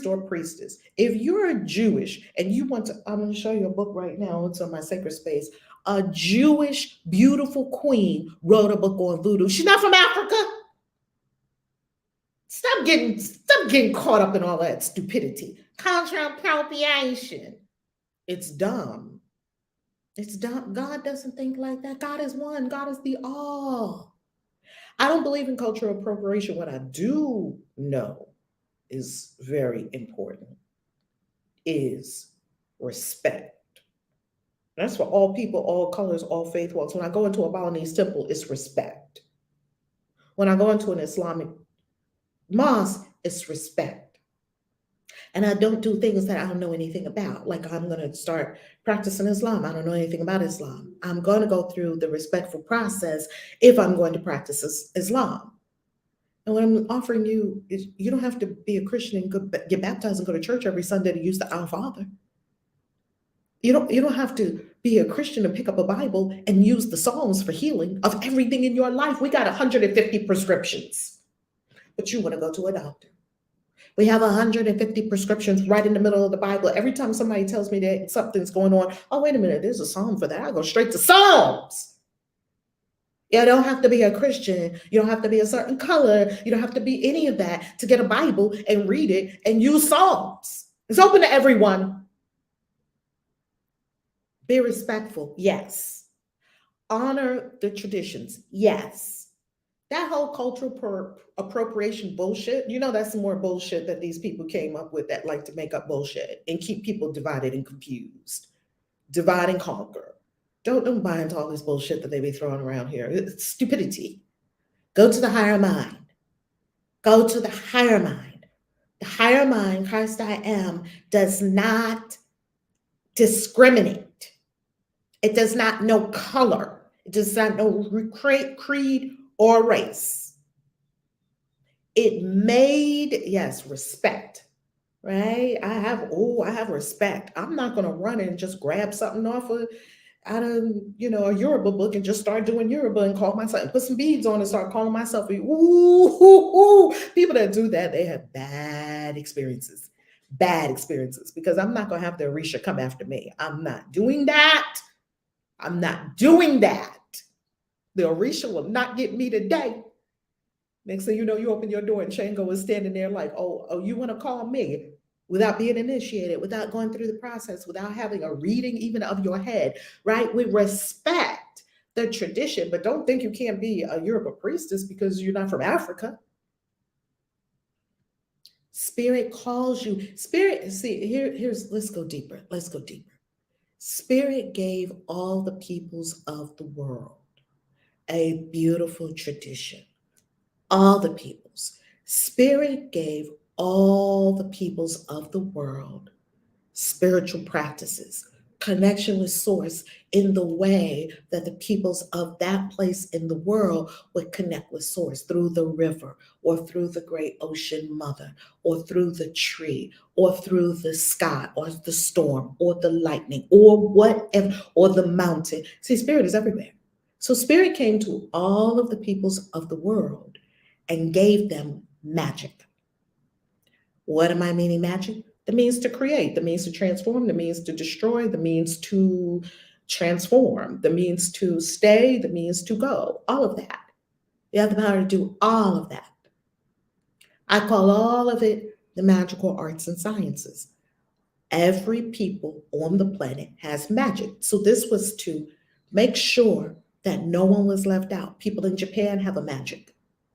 or priestess, if you're Jewish and you want to, I'm going to show you a book right now. It's on my sacred space. A Jewish beautiful queen wrote a book on voodoo. She's not from Africa. Stop getting caught up in all that stupidity. Cultural appropriation. It's dumb. It's dumb. God doesn't think like that. God is one. God is the all. I don't believe in cultural appropriation. What I do know is very important is respect. That's for all people, all colors, all faith walks. When I go into a Balinese temple, it's respect. When I go into an Islamic mosque, it's respect. And I don't do things that I don't know anything about. Like I'm going to start practicing Islam. I don't know anything about Islam. I'm going to go through the respectful process if I'm going to practice Islam. And what I'm offering you is you don't have to be a Christian and get baptized and go to church every Sunday to use the Our Father. You don't have to be a Christian and pick up a Bible and use the Psalms for healing of everything in your life. We got 150 prescriptions, but you want to go to a doctor. We have 150 prescriptions right in the middle of the Bible. Every time somebody tells me that something's going on, oh, wait a minute, there's a Psalm for that. I go straight to Psalms. You don't have to be a Christian. You don't have to be a certain color. You don't have to be any of that to get a Bible and read it and use Psalms. It's open to everyone. Be respectful, yes. Honor the traditions, yes. That whole cultural appropriation bullshit, that's some more bullshit that these people came up with that like to make up bullshit and keep people divided and confused. Divide and conquer. Don't buy into all this bullshit that they be throwing around here. It's stupidity. Go to the higher mind. Go to the higher mind. The higher mind, Christ I am, does not discriminate. It does not know color. It does not know creed or race. It made, yes, respect, right? I have respect. I'm not going to run and just grab something out of a Yoruba book and just start doing Yoruba and call myself, and put some beads on and start calling myself, ooh. People that do that, they have bad experiences, because I'm not going to have the Orisha come after me. I'm not doing that. I'm not doing that. The Orisha will not get me today. Next thing you know, you open your door and Shango is standing there like, oh, you want to call me? Without being initiated, without going through the process, without having a reading even of your head, right? We respect the tradition, but don't think you can't be a Yoruba priestess because you're not from Africa. Spirit calls you. Spirit, see, let's go deeper. Spirit gave all the peoples of the world a beautiful tradition. All the peoples. Spirit gave all the peoples of the world spiritual practices, connection with source in the way that the peoples of that place in the world would connect with source through the river or through the great ocean mother or through the tree or through the sky or the storm or the lightning or whatever, or the mountain. See, spirit is everywhere. So spirit came to all of the peoples of the world and gave them magic. What am I meaning magic? The means to create, the means to transform, the means to destroy, the means to transform, the means to stay, the means to go, all of that. You have the power to do all of that. I call all of it the magical arts and sciences. Every people on the planet has magic. So this was to make sure that no one was left out. People in Japan have a magic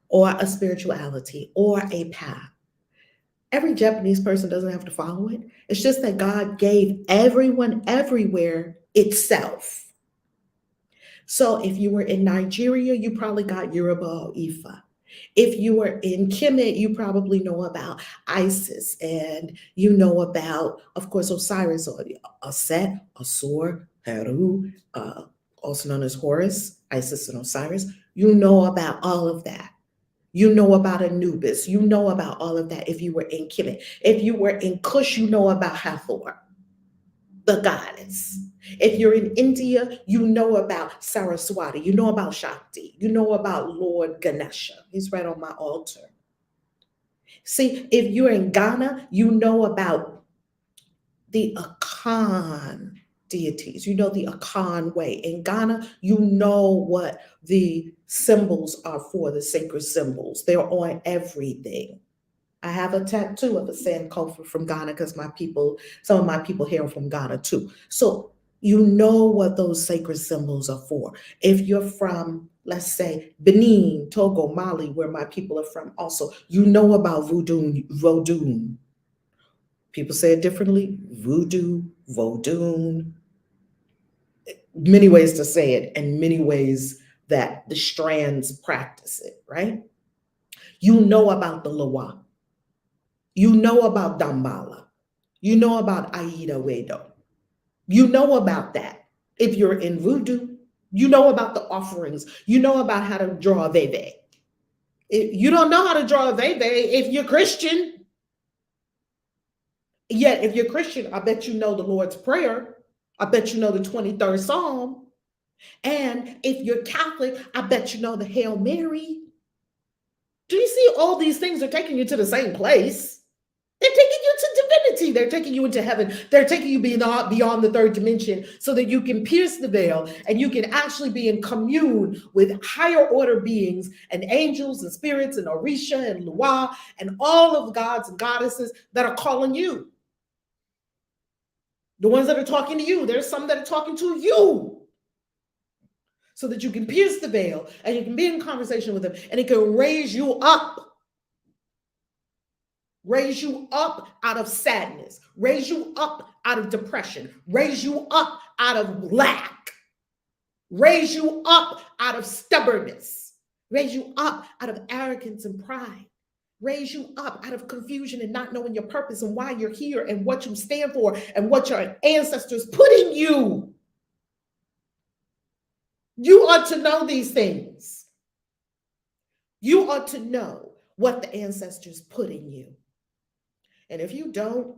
or a spirituality or a path. Every Japanese person doesn't have to follow it. It's just that God gave everyone everywhere itself. So if you were in Nigeria, you probably got Yoruba or Ifa. If you were in Kemet, you probably know about Isis, and you know about, of course, Osiris or Aset, Asur, Heru, also known as Horus, Isis and Osiris. You know about all of that. You know about Anubis. You know about all of that if you were in Kemet. If you were in Kush, you know about Hathor, the goddess. If you're in India, you know about Saraswati, you know about Shakti, you know about Lord Ganesha. He's right on my altar. See, if you're in Ghana, you know about the Akan deities. You know the Akan way. In Ghana, you know what the symbols are for, the sacred symbols. They're on everything. I have a tattoo of a Sankofa from Ghana because some of my people here are from Ghana too. So you know what those sacred symbols are for. If you're from, let's say, Benin, Togo, Mali, where my people are from also, you know about voodoo. People say it differently, voodoo, voodoo, many ways to say it and many ways that the strands practice it, right? You know about the Loa. You know about Dambala. You know about Aida Wedo. You know about that. If you're in voodoo, you know about the offerings. You know about how to draw a veve. If you don't know how to draw a veve if you're Christian. Yet, if you're Christian, I bet you know the Lord's Prayer. I bet you know the 23rd Psalm. And if you're Catholic, I bet you know the Hail Mary. Do you see all these things are taking you to the same place? They're taking you to divinity. They're taking you into heaven. They're taking you beyond the third dimension so that you can pierce the veil and you can actually be in commune with higher order beings and angels and spirits and Orisha and Lua and all of the gods and goddesses that are calling you. The ones that are talking to you, there's some that are talking to you so that you can pierce the veil and you can be in conversation with them and it can raise you up. Raise you up out of sadness, raise you up out of depression, raise you up out of lack, raise you up out of stubbornness, raise you up out of arrogance and pride, raise you up out of confusion and not knowing your purpose and why you're here and what you stand for and what your ancestors put in you. You ought to know these things. You ought to know what the ancestors put in you. And if you don't,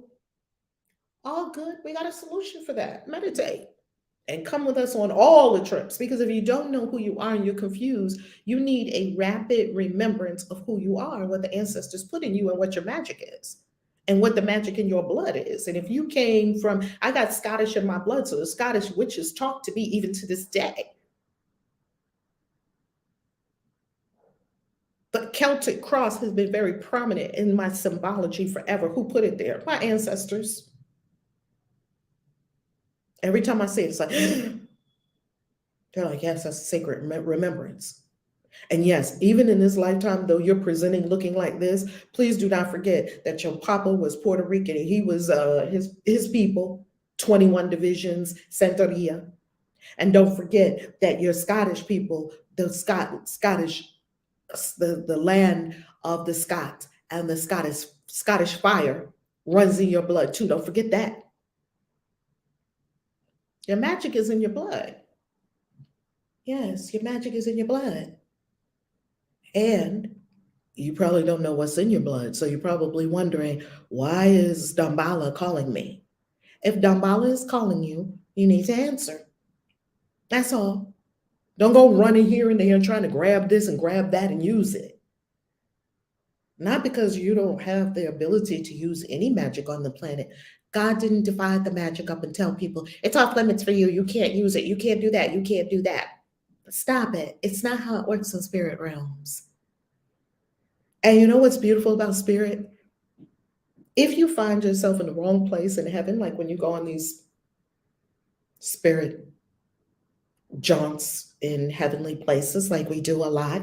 all good. We got a solution for that. Meditate and come with us on all the trips. Because if you don't know who you are and you're confused, you need a rapid remembrance of who you are, what the ancestors put in you, and what your magic is, and what the magic in your blood is. And if you came from, I got Scottish in my blood, so the Scottish witches talk to me even to this day. The Celtic cross has been very prominent in my symbology forever. Who put it there? My ancestors. Every time I say it, it's like, they're like, yes, that's a sacred remembrance. And yes, even in this lifetime, though you're presenting looking like this, please do not forget that your papa was Puerto Rican and he was his people, 21 divisions, Santeria. And don't forget that your Scottish people, the Scottish, the land of the Scots and the Scottish fire runs in your blood too. Don't forget that. Your magic is in your blood. Yes, your magic is in your blood. And you probably don't know what's in your blood. So you're probably wondering, why is Dambala calling me? If Dambala is calling you, you need to answer. That's all. Don't go running here and there trying to grab this and grab that and use it. Not because you don't have the ability to use any magic on the planet. God didn't divide the magic up and tell people, it's off limits for you. You can't use it. You can't do that. You can't do that. Stop it. It's not how it works in spirit realms. And you know what's beautiful about spirit? If you find yourself in the wrong place in heaven, like when you go on these spirit jaunts in heavenly places, like we do a lot,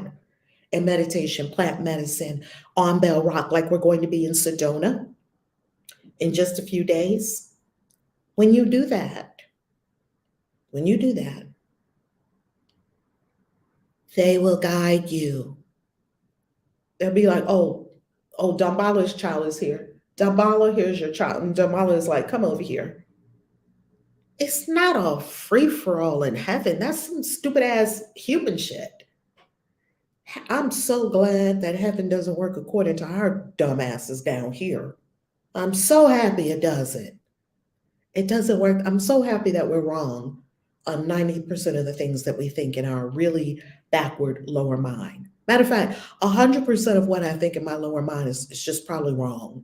and meditation, plant medicine, on Bell Rock, like we're going to be in Sedona in just a few days. When you do that, when you do that, they will guide you. They'll be like, oh, Dambala's child is here. Dambala, here's your child. And Dambala is like, come over here. It's not a free for all in heaven. That's some stupid ass human shit. I'm so glad that heaven doesn't work according to our dumbasses down here. I'm so happy it doesn't. It doesn't work. I'm so happy that we're wrong on 90% of the things that we think in our really backward lower mind. Matter of fact, 100% of what I think in my lower mind is just probably wrong.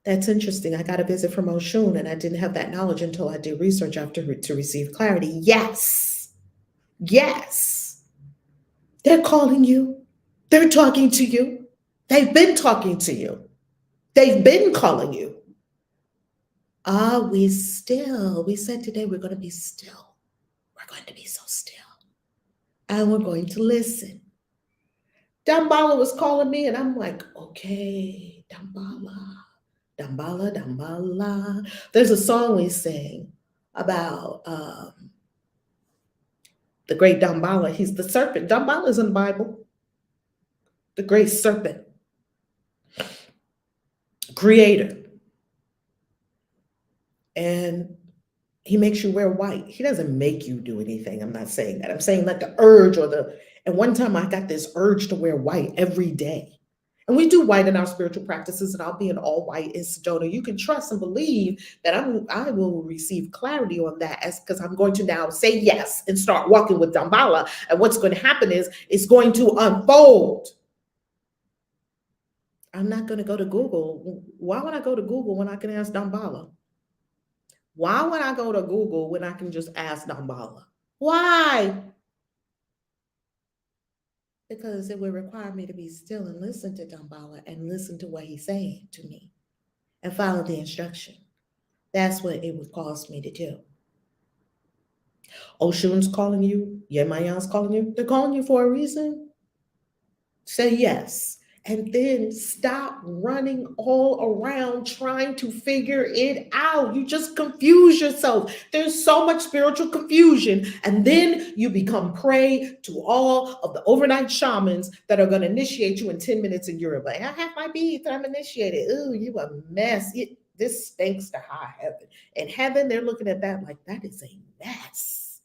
That's interesting. I got a visit from Oshun and I didn't have that knowledge until I did research after to receive clarity. Yes. Yes. They're calling you. They're talking to you. They've been talking to you. They've been calling you. Are we still? We said today we're going to be still. We're going to be so still. And we're going to listen. Dambala was calling me and I'm like, okay, Dambala. Dambala, Dambala. There's a song we sing about the great Dambala. He's the serpent. Dambala is in the Bible. The great serpent. Creator. And he makes you wear white. He doesn't make you do anything. I'm not saying that. I'm saying like the urge and one time I got this urge to wear white every day. And we do white in our spiritual practices, and I'll be in all white in Sedona. You can trust and believe that I will receive clarity on that because I'm going to now say yes and start walking with Dambala. And what's going to happen is it's going to unfold. I'm not going to go to Google. Why would I go to Google when I can ask Dambala? Why would I go to Google when I can just ask Dambala? Why? Because it would require me to be still and listen to Dambala and listen to what he's saying to me and follow the instruction. That's what it would cause me to do. Oshun's calling you. Yemayan's calling you. They're calling you for a reason. Say yes. And then stop running all around trying to figure it out. You just confuse yourself. There's so much spiritual confusion. And then you become prey to all of the overnight shamans that are going to initiate you in 10 minutes in Europe. Like, I have my beads, I'm initiated. Ooh, you a mess. This stinks to high heaven. In heaven, they're looking at that like, that is a mess.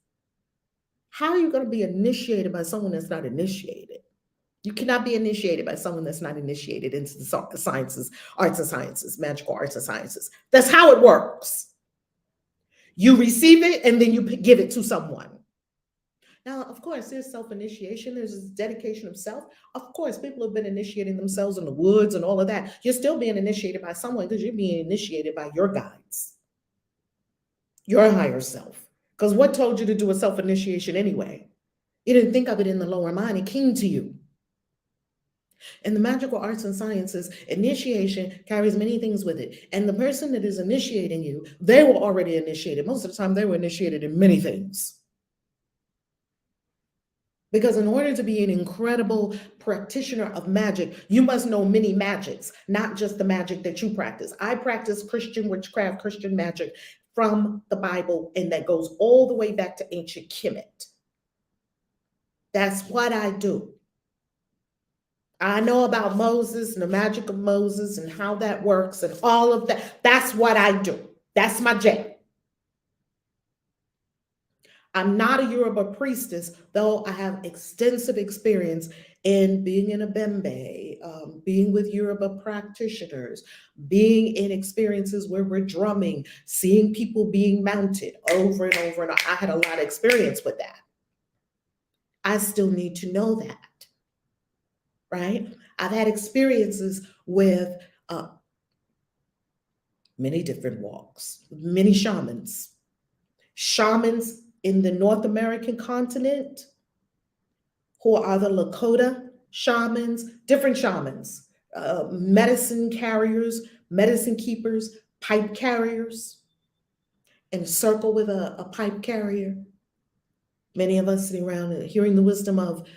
How are you going to be initiated by someone that's not initiated? You cannot be initiated by someone that's not initiated into the sciences, arts and sciences, magical arts and sciences. That's how it works. You receive it and then you give it to someone. Now, of course, there's self-initiation. There's this dedication of self. Of course, people have been initiating themselves in the woods and all of that. You're still being initiated by someone because you're being initiated by your guides, your higher self. Because what told you to do a self-initiation anyway? You didn't think of it in the lower mind. It came to you. In the magical arts and sciences, initiation carries many things with it. And the person that is initiating you, they were already initiated. Most of the time, they were initiated in many things. Because in order to be an incredible practitioner of magic, you must know many magics, not just the magic that you practice. I practice Christian witchcraft, Christian magic from the Bible, and that goes all the way back to ancient Kemet. That's what I do. I know about Moses and the magic of Moses and how that works and all of that. That's what I do. That's my jam. I'm not a Yoruba priestess, though I have extensive experience in being in a bembe, being with Yoruba practitioners, being in experiences where we're drumming, seeing people being mounted over and over. And I had a lot of experience with that. I still need to know that. Right? I've had experiences with many different walks, many shamans. Shamans in the North American continent, who are the Lakota shamans, different shamans, medicine carriers, medicine keepers, pipe carriers, in a circle with a pipe carrier. Many of us sitting around and hearing the wisdom of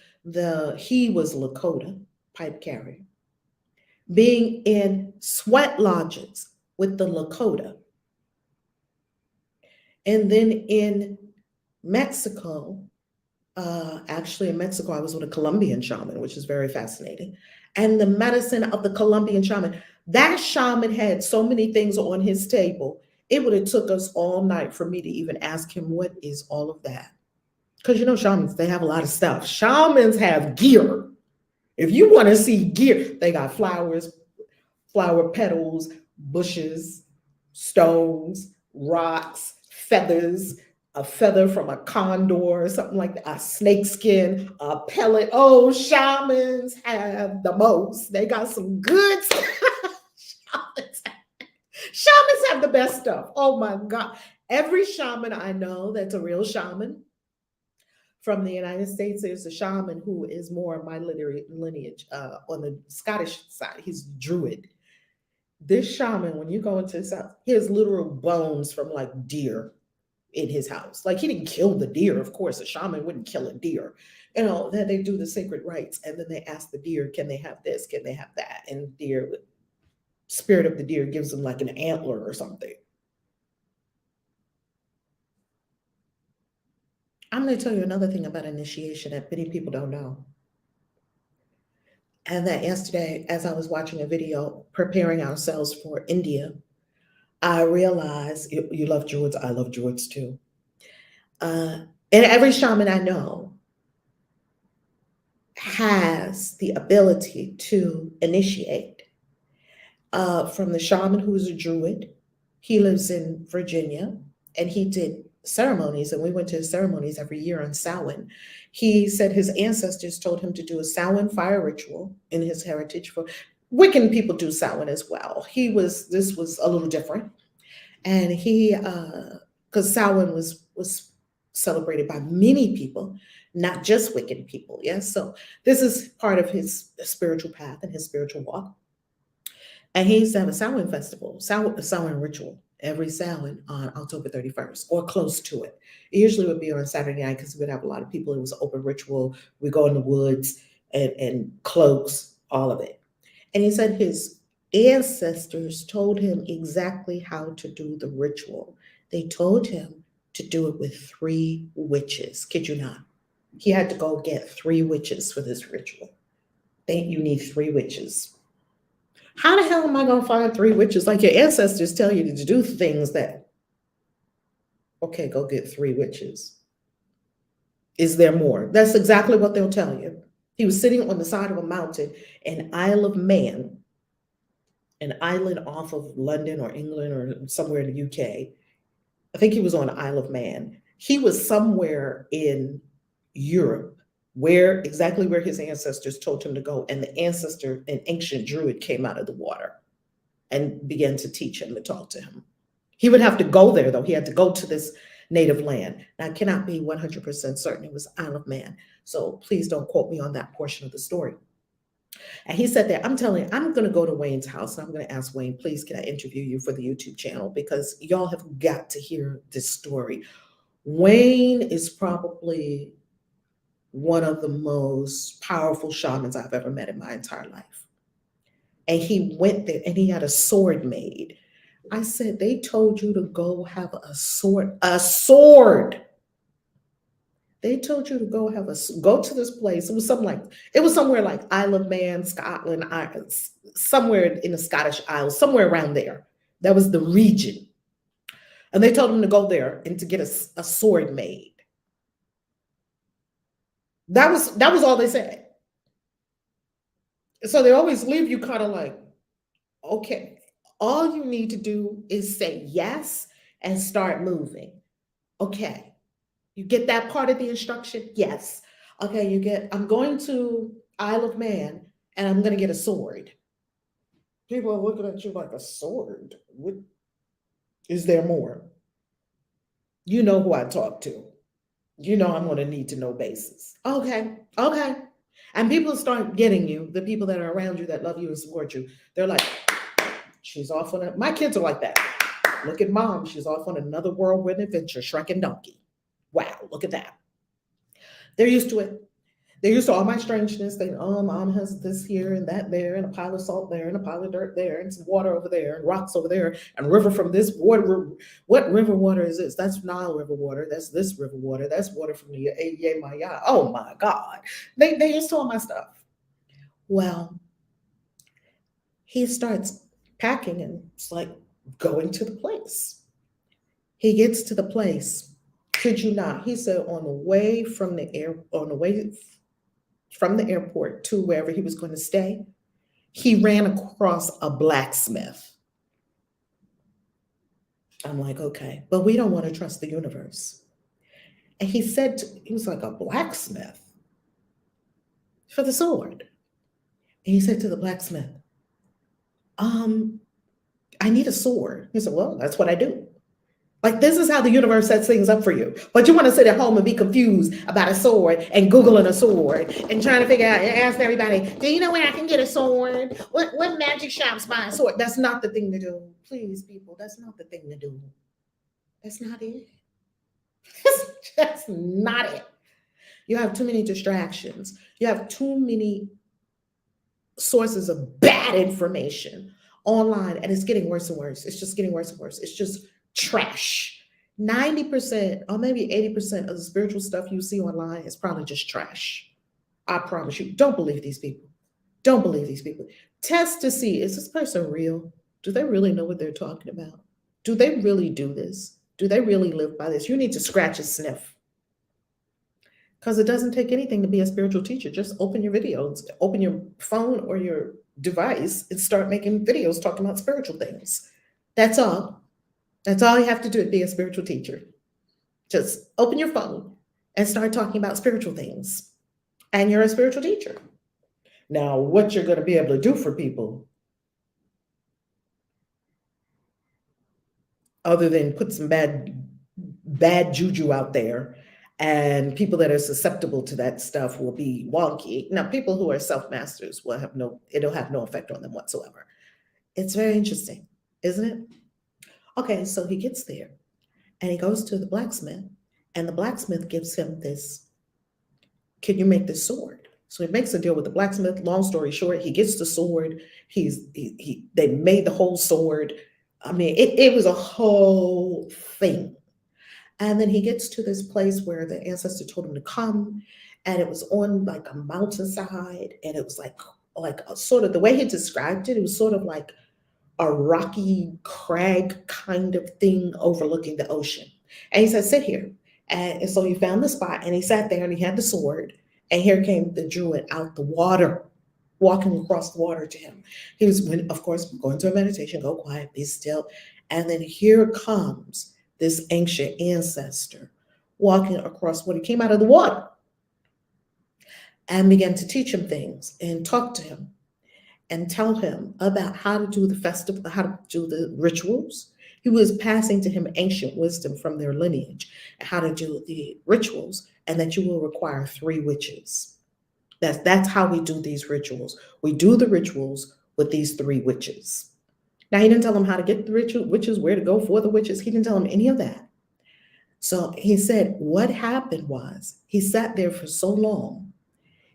he was Lakota, pipe carrier, being in sweat lodges with the Lakota. And then in Mexico, actually in Mexico, I was with a Colombian shaman, which is very fascinating. And the medicine of the Colombian shaman, that shaman had so many things on his table. It would have took us all night for me to even ask him, what is all of that? Because shamans, they have a lot of stuff. Shamans have gear. If you want to see gear, they got flowers, flower petals, bushes, stones, rocks, feathers, a feather from a condor or something like that, a snake skin, a pellet. Oh, shamans have the most. They got some good stuff. Shamans have the best stuff. Oh my God. Every shaman I know that's a real shaman from the United States, there's a shaman who is more of my lineage on the Scottish side. He's Druid. This shaman, when you go into his house, he has literal bones from like deer in his house. Like he didn't kill the deer, of course. A shaman wouldn't kill a deer. Then they do the sacred rites, and then they ask the deer, can they have this? Can they have that? And deer, spirit of the deer gives them like an antler or something. I'm going to tell you another thing about initiation that many people don't know. And that yesterday, as I was watching a video preparing ourselves for India, I realized you love Druids. I love Druids too. And every shaman I know has the ability to initiate. From the shaman who is a Druid, he lives in Virginia, and he did ceremonies, and we went to his ceremonies every year on Samhain. He said his ancestors told him to do a Samhain fire ritual in his heritage. For Wiccan people do Samhain as well. This was a little different, and he because Samhain was celebrated by many people, not just Wiccan people. Yes, so this is part of his spiritual path and his spiritual walk. And he used to have a Samhain festival, Samhain ritual every Samhain on October 31st or close to it. It usually would be on Saturday night because we would have a lot of people. It was an open ritual. We go in the woods and cloaks, all of it. And he said his ancestors told him exactly how to do the ritual. They told him to do it with 3 witches. Kid you not. He had to go get 3 witches for this ritual. You need 3 witches. How the hell am I going to find 3 witches? Like your ancestors tell you to do things that, okay, go get 3 witches. Is there more? That's exactly what they'll tell you. He was sitting on the side of a mountain in Isle of Man, an island off of London or England or somewhere in the UK. I think he was on Isle of Man. He was somewhere in Europe, exactly where his ancestors told him to go. And the ancestor, an ancient Druid, came out of the water and began to teach him and talk to him. He would have to go there, though. He had to go to this native land. Now, I cannot be 100% certain it was Isle of Man. So please don't quote me on that portion of the story. And he said that, I'm telling you, I'm going to go to Wayne's house and I'm going to ask Wayne, please, can I interview you for the YouTube channel? Because y'all have got to hear this story. Wayne is probably one of the most powerful shamans I've ever met in my entire life. And he went there and he had a sword made. I said, they told you to go have a sword. A sword. They told you to go to this place. It was somewhere like Isle of Man, Scotland, somewhere in the Scottish Isles, somewhere around there. That was the region. And they told him to go there and to get a sword made. That was all they said. So they always leave you kind of like, okay, all you need to do is say yes and start moving. Okay. You get that part of the instruction? Yes. Okay, I'm going to Isle of Man and I'm going to get a sword. People are looking at you like, a sword? What? Is there more? You know who I talk to. You know I'm on a need to know basis. Okay. And people start getting you, the people that are around you that love you and support you. They're like, she's off on my kids are like that. Look at mom. She's off on another whirlwind adventure, Shrek and Donkey. Wow, look at that. They're used to it. They're used to all my strangeness. They, mom has this here and that there, and a pile of salt there, and a pile of dirt there, and some water over there, and rocks over there, and a river from this water. What river water is this? That's Nile River water. That's this river water. That's water from the Maya. Oh my God. They used to all my stuff. Well, he starts packing and it's like going to the place. He gets to the place. Could you not? He said on the way from the airport to wherever he was going to stay, he ran across a blacksmith. I'm like, okay, but we don't want to trust the universe. And he said, he was like, a blacksmith for the sword. And he said to the blacksmith, I need a sword. He said, well, that's what I do. Like, this is how the universe sets things up for you. But you want to sit at home and be confused about a sword and Googling a sword and trying to figure out and ask everybody, do you know where I can get a sword? What magic shops buy a sword? That's not the thing to do. Please, people, that's not the thing to do. That's not it. That's not it. You have too many distractions. You have too many sources of bad information online, and it's getting worse and worse. It's just getting worse and worse. It's just trash. 90% or maybe 80% of the spiritual stuff you see online is probably just trash. I promise you. Don't believe these people. Don't believe these people. Test to see, is this person real? Do they really know what they're talking about? Do they really do this? Do they really live by this? You need to scratch a sniff. Because it doesn't take anything to be a spiritual teacher. Just open your videos, open your phone or your device and start making videos talking about spiritual things. That's all. That's all you have to do to be a spiritual teacher. Just open your phone and start talking about spiritual things. And you're a spiritual teacher. Now, what you're going to be able to do for people, other than put some bad juju out there, and people that are susceptible to that stuff will be wonky. Now, people who are self-masters it'll have no effect on them whatsoever. It's very interesting, isn't it? Okay, so he gets there and he goes to the blacksmith, and the blacksmith gives him this, can you make this sword? So he makes a deal with the blacksmith. Long story short, he gets the sword. They made the whole sword. I mean, it was a whole thing. And then he gets to this place where the ancestor told him to come, and it was on like a mountainside, and it was like a sort of, the way he described it, it was sort of like a rocky crag kind of thing overlooking the ocean. And he said, sit here. And so he found the spot and he sat there and he had the sword. And here came the druid out the water, walking across the water to him. He was, of course, going to a meditation, go quiet, be still. And then here comes this ancient ancestor walking across when he came out of the water and began to teach him things and talk to him and tell him about how to do the festival, how to do the rituals. He was passing to him ancient wisdom from their lineage, how to do the rituals, and that you will require 3 witches. That's how we do these rituals. We do the rituals with these 3 witches. Now, he didn't tell him how to get the witches, where to go for the witches. He didn't tell him any of that. So he said what happened was he sat there for so long.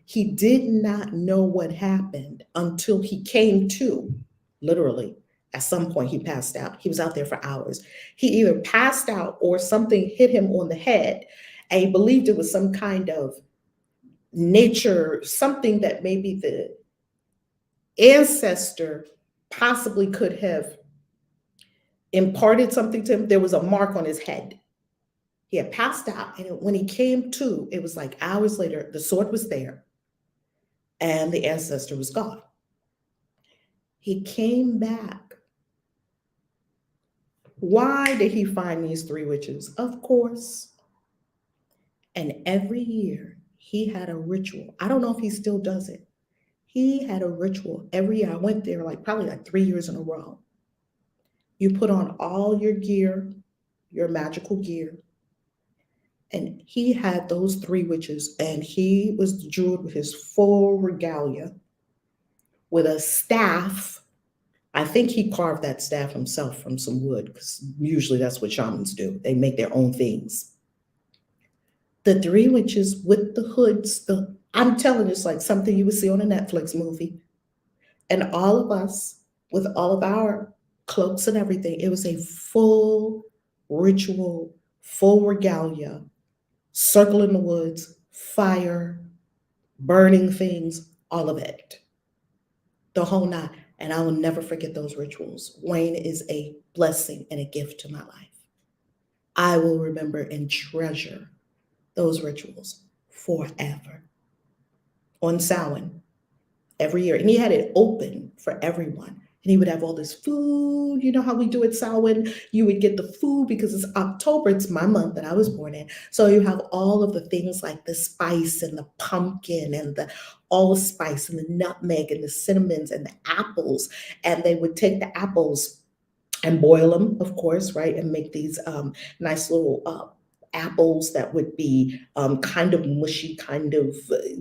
He did not know what happened until he came to, literally, at some point he passed out. He was out there for hours. He either passed out or something hit him on the head, and he believed it was some kind of nature, something that maybe the ancestor possibly could have imparted something to him. There was a mark on his head. He had passed out, and when he came to, it was like hours later, the sword was there. And the ancestor was gone. He came back. Why did he find these 3 witches? Of course. And every year he had a ritual. I don't know if he still does it. He had a ritual every year. I went there probably 3 years in a row. You put on all your gear, your magical gear. And he had those 3 witches, and he was the druid with his full regalia, with a staff. I think he carved that staff himself from some wood, because usually that's what shamans do. They make their own things. The three witches with the hoods, I'm telling you, it's like something you would see on a Netflix movie. And all of us with all of our cloaks and everything, it was a full ritual, full regalia, circle in the woods, fire, burning things, all of it. The whole night. And I will never forget those rituals. Wayne is a blessing and a gift to my life. I will remember and treasure those rituals forever. On Samhain, every year. And he had it open for everyone. And he would have all this food. You know how we do it, Samhain? You would get the food because it's October. It's my month that I was born in. So you have all of the things like the spice and the pumpkin and the allspice and the nutmeg and the cinnamons and the apples. And they would take the apples and boil them, of course, right? And make these nice little apples that would be kind of mushy, kind of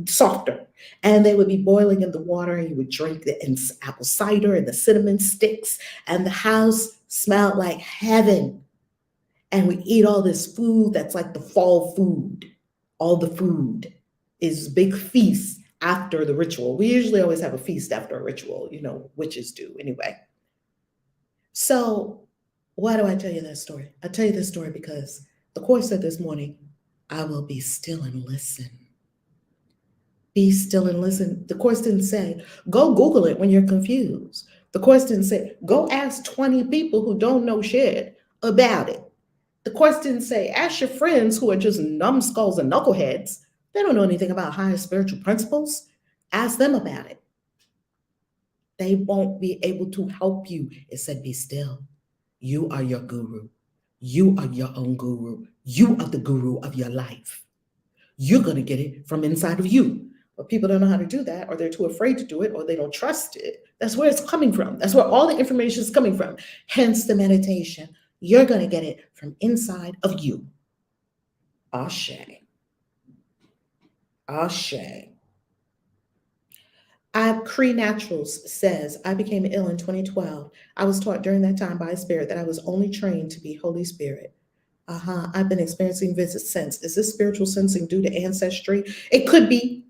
softer. And they would be boiling in the water, and you would drink the apple cider and the cinnamon sticks, and the house smelled like heaven. And we eat all this food that's like the fall food. All the food is big feast after the ritual. We usually always have a feast after a ritual, you know, witches do anyway. So why do I tell you that story? I tell you this story because the Course said this morning, I will be still and listen. Be still and listen. The Course didn't say, go Google it when you're confused. The Course didn't say, go ask 20 people who don't know shit about it. The Course didn't say, ask your friends who are just numbskulls and knuckleheads. They don't know anything about higher spiritual principles. Ask them about it. They won't be able to help you. It said, be still. You are your guru. You are your own guru. You are the guru of your life. You're going to get it from inside of you. But people don't know how to do that, or they're too afraid to do it, or they don't trust it. That's where it's coming from. That's where all the information is coming from. Hence the meditation. You're going to get it from inside of you. Ashe. Ashe. Cree Naturals says, I became ill in 2012. I was taught during that time by a spirit that I was only trained to be Holy Spirit. I've been experiencing visits since. Is this spiritual sensing due to ancestry? It could be.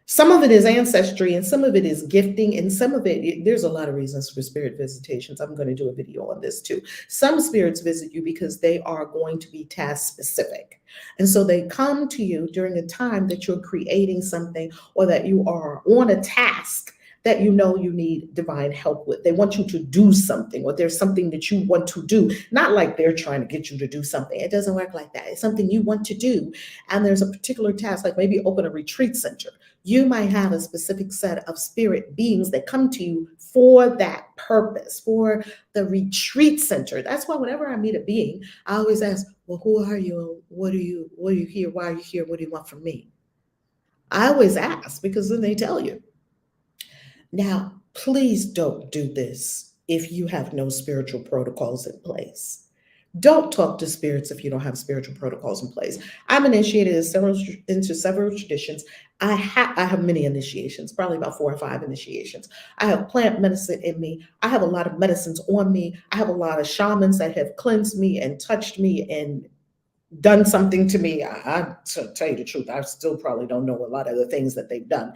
Some of it is ancestry, and some of it is gifting, and some of it, there's a lot of reasons for spirit visitations. I'm going to do a video on this too. Some spirits visit you because they are going to be task specific. And so they come to you during a time that you're creating something, or that you are on a task that you know you need divine help with. They want you to do something, or there's something that you want to do. Not like they're trying to get you to do something. It doesn't work like that. It's something you want to do. And there's a particular task, like maybe open a retreat center. You might have a specific set of spirit beings that come to you for that purpose, for the retreat center. That's why whenever I meet a being, I always ask, well, who are you? What are you here? Why are you here? What do you want from me? I always ask, because then they tell you. Now, please don't do this if you have no spiritual protocols in place. Don't talk to spirits if you don't have spiritual protocols in place. I'm initiated into several traditions. I have many initiations, probably about 4 or 5 initiations. I have plant medicine in me. I have a lot of medicines on me. I have a lot of shamans that have cleansed me and touched me and done something to me. To tell you the truth, I still probably don't know a lot of the things that they've done.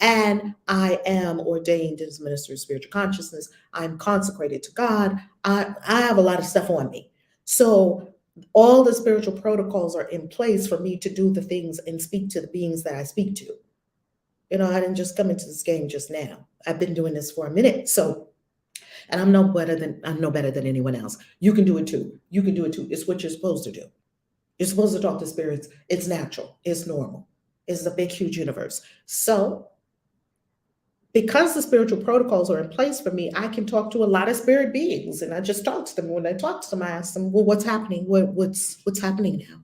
And I am ordained as minister of spiritual consciousness. I'm consecrated to God. I have a lot of stuff on me. So all the spiritual protocols are in place for me to do the things and speak to the beings that I speak to. You know, I didn't just come into this game just now. I've been doing this for a minute. So, and I'm no better than anyone else. You can do it too. You can do it too. It's what you're supposed to do. You're supposed to talk to spirits. It's natural. It's normal. It's a big, huge universe. So because the spiritual protocols are in place for me, I can talk to a lot of spirit beings, and I just talk to them. When I talk to them, I ask them, well, what's happening? What's happening now?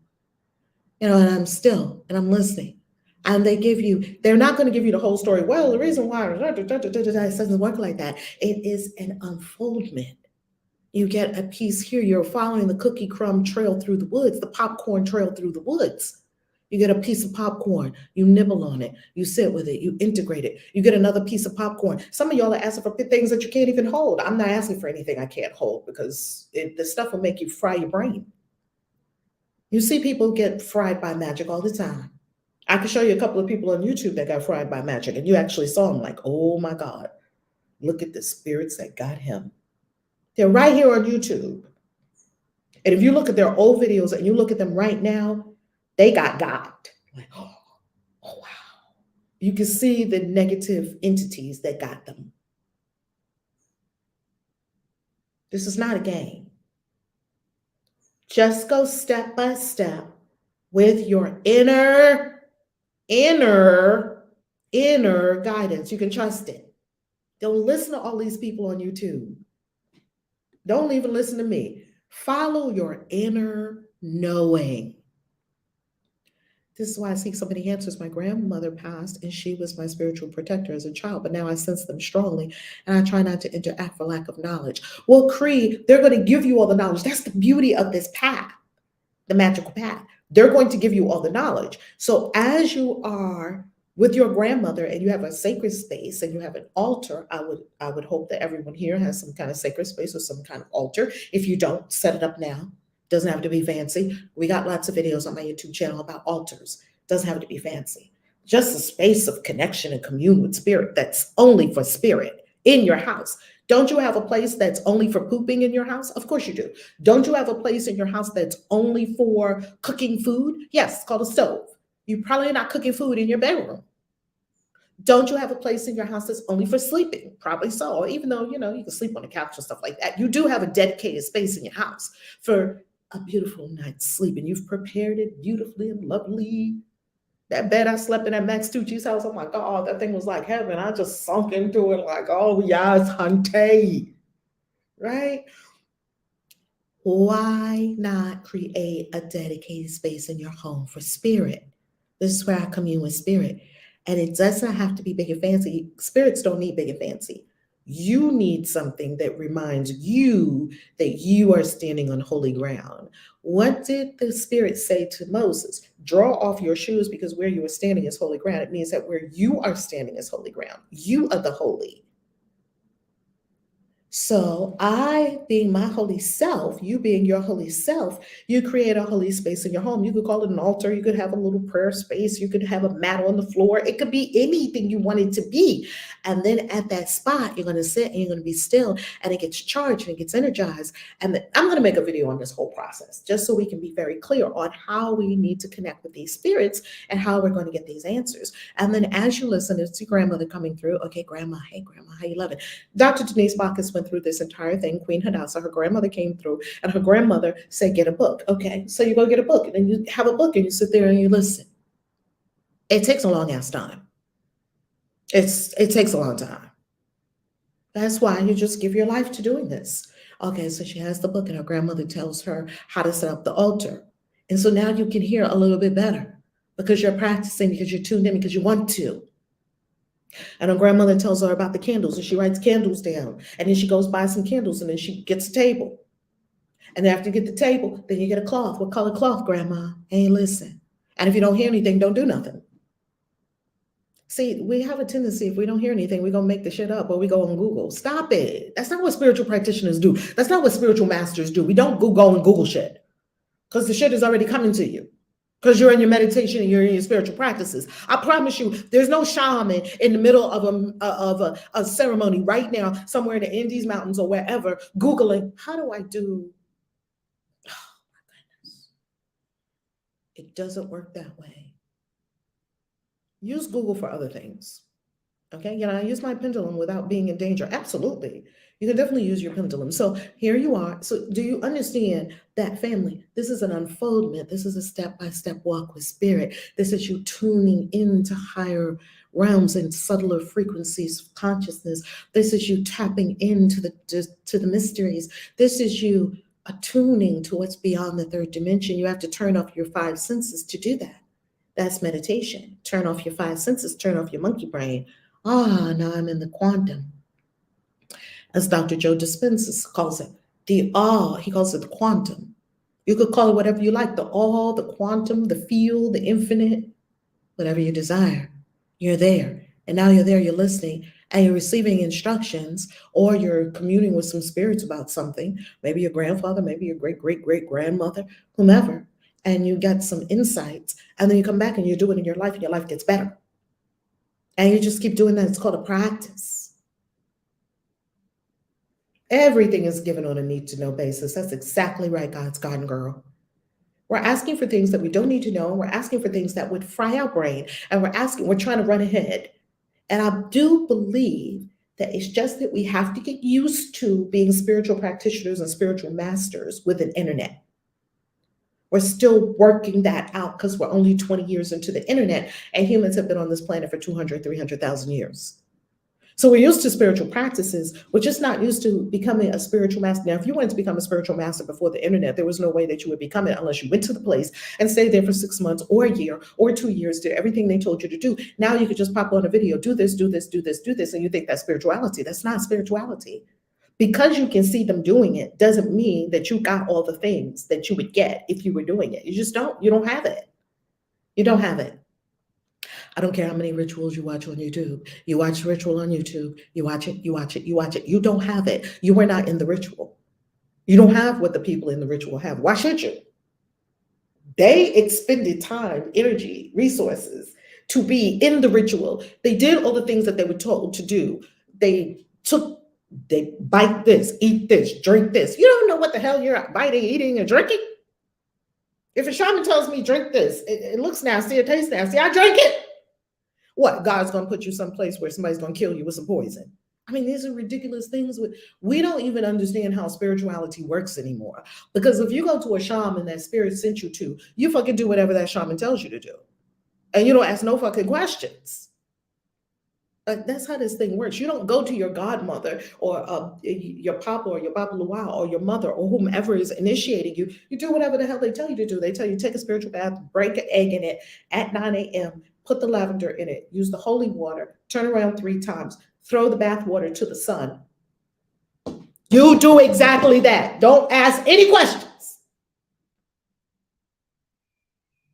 You know, and I'm still, and I'm listening. And they're not going to give you the whole story. Well, the reason why it doesn't work like that. It is an unfoldment. You get a piece here. You're following the cookie crumb trail through the woods, the popcorn trail through the woods. You get a piece of popcorn, you nibble on it, you sit with it, you integrate it. You get another piece of popcorn. Some of y'all are asking for things that you can't even hold. I'm not asking for anything I can't hold, because the stuff will make you fry your brain. You see people get fried by magic all the time. I can show you a couple of people on YouTube that got fried by magic, and you actually saw them like, oh my God, look at the spirits that got him. They're right here on YouTube. And if you look at their old videos and you look at them right now, they got God. Like, oh wow. You can see the negative entities that got them. This is not a game. Just go step by step with your inner guidance. You can trust it. Don't listen to all these people on YouTube. Don't even listen to me. Follow your inner knowing. This is why I see so many answers. My grandmother passed, and she was my spiritual protector as a child, but now I sense them strongly, and I try not to interact for lack of knowledge. Well, Cree, they're going to give you all the knowledge. That's the beauty of this path, the magical path. They're going to give you all the knowledge. So as you are with your grandmother and you have a sacred space and you have an altar, I would hope that everyone here has some kind of sacred space or some kind of altar. If you don't, set it up now. Doesn't have to be fancy. We got lots of videos on my YouTube channel about altars. Doesn't have to be fancy. Just a space of connection and commune with spirit that's only for spirit in your house. Don't you have a place that's only for pooping in your house? Of course you do. Don't you have a place in your house that's only for cooking food? Yes, it's called a stove. You're probably not cooking food in your bedroom. Don't you have a place in your house that's only for sleeping? Probably so. Even though, you can sleep on the couch and stuff like that. You do have a dedicated space in your house for a beautiful night's sleep, and you've prepared it beautifully and lovely. That bed I slept in at Max Tucci's house, oh my God, that thing was like heaven. I just sunk into it like, oh yes, hunty, right? Why not create a dedicated space in your home for spirit? This is where I commune with spirit. And it does not have to be big and fancy. Spirits don't need big and fancy. You need something that reminds you that you are standing on holy ground. What did the Spirit say to Moses? Draw off your shoes because where you are standing is holy ground. It means that where you are standing is holy ground. You are the holy. So I being my holy self, you being your holy self, you create a holy space in your home. You could call it an altar. You could have a little prayer space. You could have a mat on the floor. It could be anything you want it to be. And then at that spot, you're going to sit and you're going to be still, and it gets charged and it gets energized. And I'm going to make a video on this whole process just so we can be very clear on how we need to connect with these spirits and how we're going to get these answers. And then as you listen, it's your grandmother coming through. Okay, grandma, hey, grandma, how you loving? Dr. Denise Bacchus went through this entire thing. Queen Hadassah, her grandmother came through, and her grandmother said, get a book. Okay, so you go get a book, and then you have a book, and you sit there and you listen. It takes a long ass time. It takes a long time. That's why you just give your life to doing this. Okay, so she has the book, and her grandmother tells her how to set up the altar. And so now you can hear a little bit better because you're practicing, because you're tuned in, because you want to. And her grandmother tells her about the candles, and she writes candles down. And then she goes buy some candles, and then she gets a table. And after you get the table, then you get a cloth. What color cloth, grandma? Hey, listen. And if you don't hear anything, don't do nothing. See, we have a tendency, if we don't hear anything, we're going to make the shit up or we go on Google. Stop it. That's not what spiritual practitioners do. That's not what spiritual masters do. We don't go and Google shit because the shit is already coming to you. Because you're in your meditation and you're in your spiritual practices. I promise you, there's no shaman in the middle of a ceremony right now, somewhere in the Andes Mountains or wherever, Googling, how do I do? Oh my goodness. It doesn't work that way. Use Google for other things. Okay, I use my pendulum without being in danger. Absolutely. You can definitely use your pendulum. So here you are. So do you understand that, family? This is an unfoldment. This is a step-by-step walk with spirit. This is you tuning into higher realms and subtler frequencies of consciousness. This is you tapping into the mysteries. This is you attuning to what's beyond the third dimension. You have to turn off your five senses to do that. That's meditation. Turn off your five senses, turn off your monkey brain. Now I'm in the quantum. As Dr. Joe Dispenza calls it, he calls it the quantum. You could call it whatever you like, the all, the quantum, the field, the infinite, whatever you desire. You're there. And now you're there, you're listening, and you're receiving instructions, or you're communing with some spirits about something, maybe your grandfather, maybe your great-great-great-grandmother, whomever. and you get some insights, and then you come back and you do it in your life, and your life gets better. And you just keep doing that. It's called a practice. Everything is given on a need to know basis. That's exactly right, God's garden girl. We're asking for things that we don't need to know. We're asking for things that would fry our brain. And we're trying to run ahead. And I do believe that it's just that we have to get used to being spiritual practitioners and spiritual masters with an internet. We're still working that out because we're only 20 years into the internet, and humans have been on this planet for 200, 300,000 years. So we're used to spiritual practices. We're just not used to becoming a spiritual master. Now, if you wanted to become a spiritual master before the internet, there was no way that you would become it unless you went to the place and stayed there for 6 months or a year or 2 years, did everything they told you to do. Now you could just pop on a video, do this, do this, do this, do this, and you think that's spirituality. That's not spirituality. Because you can see them doing it doesn't mean that you got all the things that you would get if you were doing it. You just don't. You don't have it. You don't have it. I don't care how many rituals you watch on YouTube. You watch ritual on YouTube. You watch it, you watch it, you watch it. You don't have it. You were not in the ritual. You don't have what the people in the ritual have. Why should you? They expended time, energy, resources to be in the ritual. They did all the things that they were told to do. They bite this, eat this, drink this. You don't know what the hell you're biting, eating, and drinking. If a shaman tells me drink this, it looks nasty, it tastes nasty, I drink it. What? God's going to put you someplace where somebody's going to kill you with some poison. I mean, these are ridiculous things. We don't even understand how spirituality works anymore. Because if you go to a shaman that spirit sent you to, you fucking do whatever that shaman tells you to do. And you don't ask no fucking questions. That's how this thing works. You don't go to your godmother or your papa or your papa luau or your mother or whomever is initiating you. You do whatever the hell they tell you to do. They tell you take a spiritual bath, break an egg in it at 9 a.m., put the lavender in it, use the holy water, turn around 3 times, throw the bath water to the sun. You do exactly that. Don't ask any questions.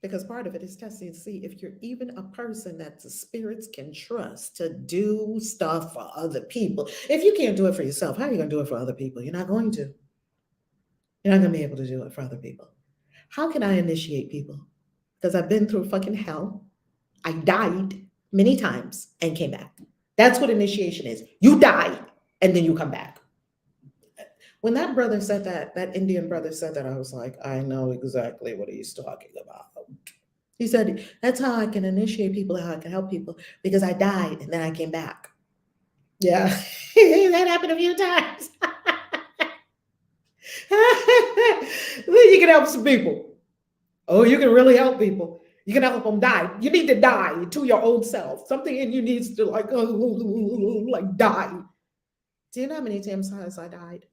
Because part of it is testing to see if you're even a person that the spirits can trust to do stuff for other people. If you can't do it for yourself, how are you going to do it for other people? You're not going to. You're not going to be able to do it for other people. How can I initiate people? Because I've been through fucking hell. I died many times and came back. That's what initiation is. You die and then you come back. When that brother said that Indian brother said that, I was like, I know exactly what he's talking about. He said, that's how I can initiate people, how I can help people, because I died and then I came back. Yeah, that happened a few times. Then you can help some people. Oh, you can really help people. You can help them die. You need to die to your old self. Something in you needs to like die. Do you know how many times I died?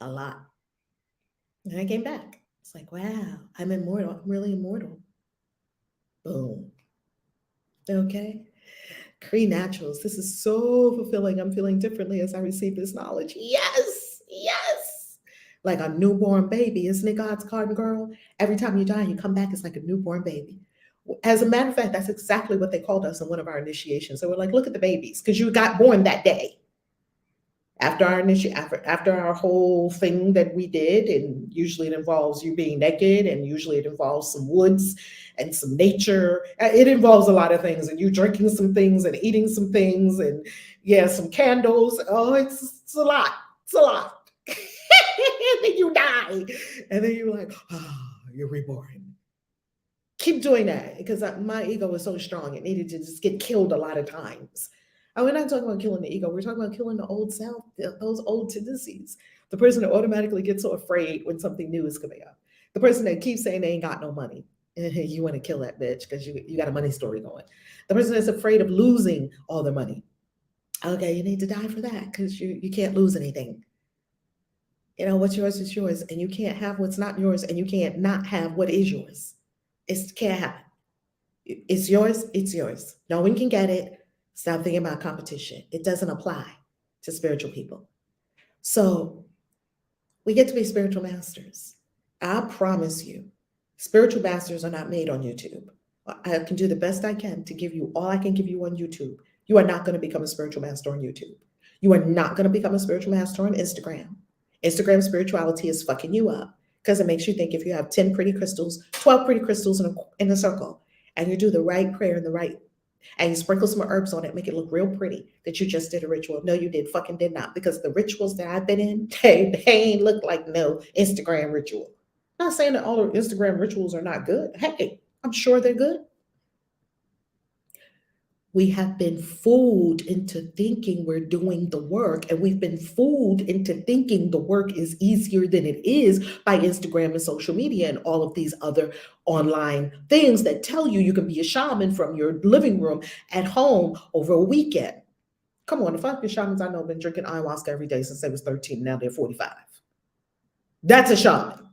A lot. And I came back. It's like, wow, I'm immortal. I'm really immortal. Boom. Okay. Cree Naturals. This is so fulfilling. I'm feeling differently as I receive this knowledge. Yes. Yes. Like a newborn baby. Isn't it, God's garden girl? Every time you die, you come back, it's like a newborn baby. As a matter of fact, that's exactly what they called us in one of our initiations. So we're like, look at the babies, because you got born that day. After our whole thing that we did, and usually it involves you being naked, and usually it involves some woods and some nature. It involves a lot of things, and you drinking some things and eating some things, and some candles. Oh, it's a lot. It's a lot. And then you die, and then you're like, you're reborn. Keep doing that, because my ego was so strong, it needed to just get killed a lot of times. And we're not talking about killing the ego. We're talking about killing the old self, those old tendencies. The person that automatically gets so afraid when something new is coming up. The person that keeps saying they ain't got no money. You want to kill that bitch because you got a money story going. The person that's afraid of losing all their money. Okay, you need to die for that because you can't lose anything. What's yours is yours, and you can't have what's not yours, and you can't not have what is yours. It can't happen. It's yours, it's yours. No one can get it. Stop thinking about competition. It doesn't apply to spiritual people. So we get to be spiritual masters. I promise you, spiritual masters are not made on YouTube. I can do the best I can to give you all I can give you on YouTube. You are not going to become a spiritual master on YouTube. You are not going to become a spiritual master on Instagram. Instagram spirituality is fucking you up because it makes you think if you have 10 pretty crystals, 12 pretty crystals in a circle, and you do the right prayer and the right, and you sprinkle some herbs on it, make it look real pretty, that you just did a ritual. No, you did not, because the rituals that I've been in, they ain't look like no Instagram ritual. I'm not saying that all Instagram rituals are not good. Hey, I'm sure they're good. We have been fooled into thinking we're doing the work, and we've been fooled into thinking the work is easier than it is by Instagram and social media and all of these other online things that tell you you can be a shaman from your living room at home over a weekend. Come on, the fucking shamans I know have been drinking ayahuasca every day since they was 13, now they're 45. That's a shaman.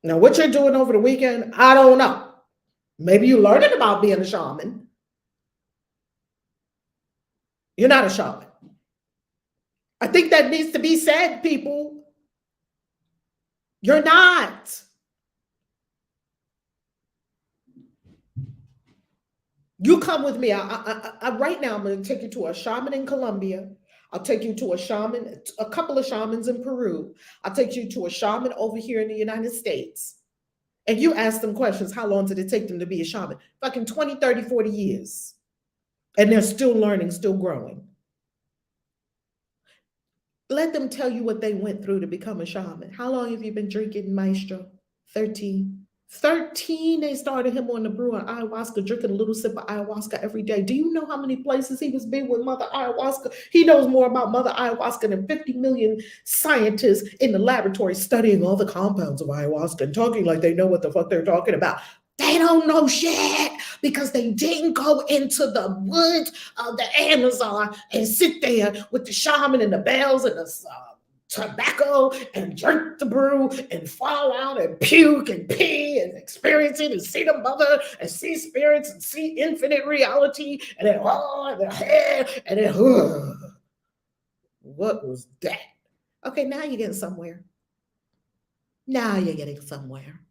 Now, what you're doing over the weekend, I don't know. Maybe you're learning about being a shaman. You're not a shaman. I think that needs to be said, people. You're not. You come with me. Right now, I'm going to take you to a shaman in Colombia. I'll take you to a couple of shamans in Peru. I'll take you to a shaman over here in the United States. And you ask them questions. How long did it take them to be a shaman? Fucking 20, 30, 40 years. And they're still learning, still growing. Let them tell you what they went through to become a shaman. How long have you been drinking, Maestro? 13. 13, they started him on the brew of ayahuasca, drinking a little sip of ayahuasca every day. Do you know how many places he was been with Mother Ayahuasca? He knows more about Mother Ayahuasca than 50 million scientists in the laboratory studying all the compounds of ayahuasca and talking like they know what the fuck they're talking about. They don't know shit because they didn't go into the woods of the Amazon and sit there with the shaman and the bells and the tobacco and drink the brew and fall out and puke and pee and experience it and see the mother and see spirits and see infinite reality and then and the hair and then what was that? Okay, now you're getting somewhere. Now you're getting somewhere.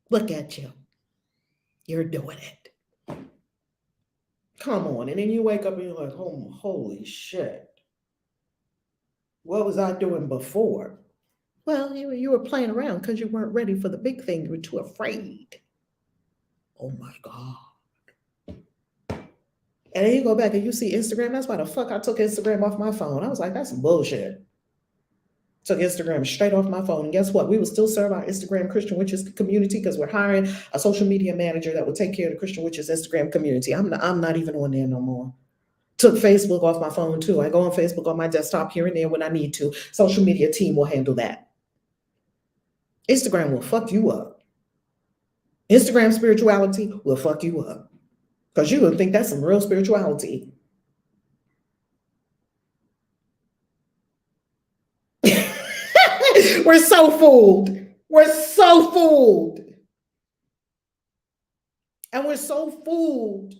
Look at you. You're doing it. Come on. And then you wake up and you're like, oh, holy shit. What was I doing before? Well, you were playing around because you weren't ready for the big thing. You were too afraid. Oh my God. And then you go back and you see Instagram. That's why the fuck I took Instagram off my phone. I was like, that's some bullshit. Took Instagram straight off my phone. And guess what? We will still serve our Instagram Christian Witches community because we're hiring a social media manager that will take care of the Christian Witches Instagram community. I'm not even on there no more. Took Facebook off my phone too. I go on Facebook on my desktop here and there when I need to. Social media team will handle that. Instagram will fuck you up. Instagram spirituality will fuck you up because you would think that's some real spirituality. We're so fooled. We're so fooled. And we're so fooled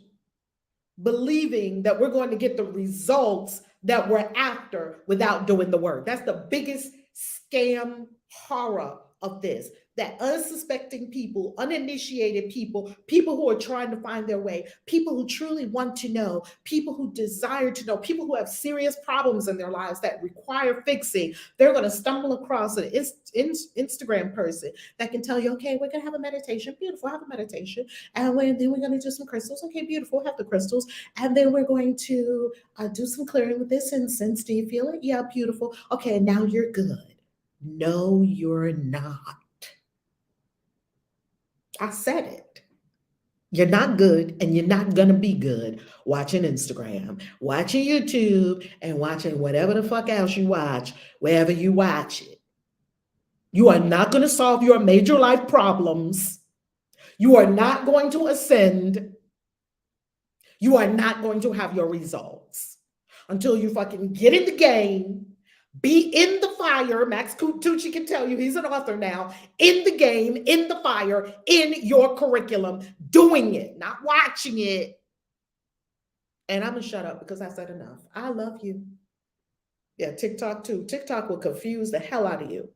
believing that we're going to get the results that we're after without doing the work. That's the biggest scam horror of this. That unsuspecting people, uninitiated people, people who are trying to find their way, people who truly want to know, people who desire to know, people who have serious problems in their lives that require fixing, they're going to stumble across an Instagram person that can tell you, okay, we're going to have a meditation. Beautiful, have a meditation. And then we're going to do some crystals. Okay, beautiful, have the crystals. And then we're going to do some clearing with this incense. Do you feel it? Yeah, beautiful. Okay, now you're good. No, you're not. I said it. You're not good and you're not going to be good watching Instagram, watching YouTube, and watching whatever the fuck else you watch, wherever you watch it. You are not going to solve your major life problems. You are not going to ascend. You are not going to have your results until you fucking get in the game. Be in the fire. Max Tucci can tell you, he's an author now, in the game, in the fire, in your curriculum, doing it, not watching it. And I'm going to shut up because I said enough. I love you. Yeah, TikTok too. TikTok will confuse the hell out of you.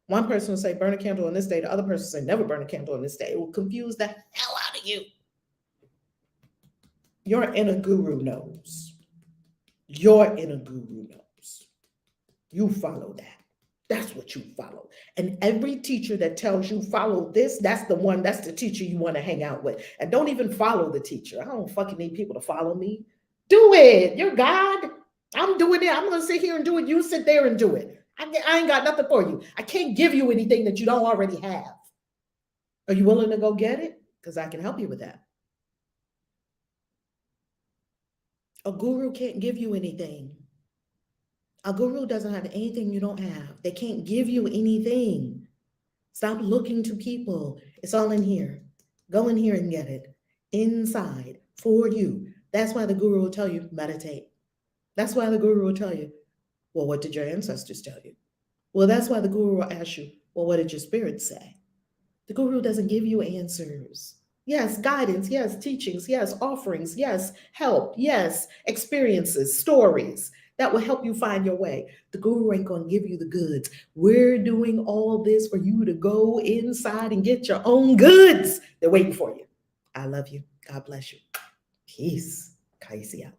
One person will say, burn a candle on this day. The other person will say, never burn a candle on this day. It will confuse the hell out of you. Your inner guru knows. Your inner guru knows. You follow that. That's what you follow. And every teacher that tells you follow this, that's the teacher you want to hang out with. And don't even follow the teacher. I don't fucking need people to follow me. Do it. You're God. I'm doing it. I'm going to sit here and do it. You sit there and do it. I ain't got nothing for you. I can't give you anything that you don't already have. Are you willing to go get it? Because I can help you with that. A guru can't give you anything. A guru doesn't have anything you don't have. They can't give you anything. Stop looking to people. It's all in here. Go in here and get it. Inside for you. That's why the guru will tell you, meditate. That's why the guru will tell you, well, what did your ancestors tell you? Well, that's why the guru will ask you, well, what did your spirit say? The guru doesn't give you answers. Yes, guidance. Yes, teachings. Yes, offerings. Yes, help. Yes, experiences, stories that will help you find your way. The guru ain't going to give you the goods. We're doing all this for you to go inside and get your own goods. They're waiting for you. I love you. God bless you. Peace. Kaisi out.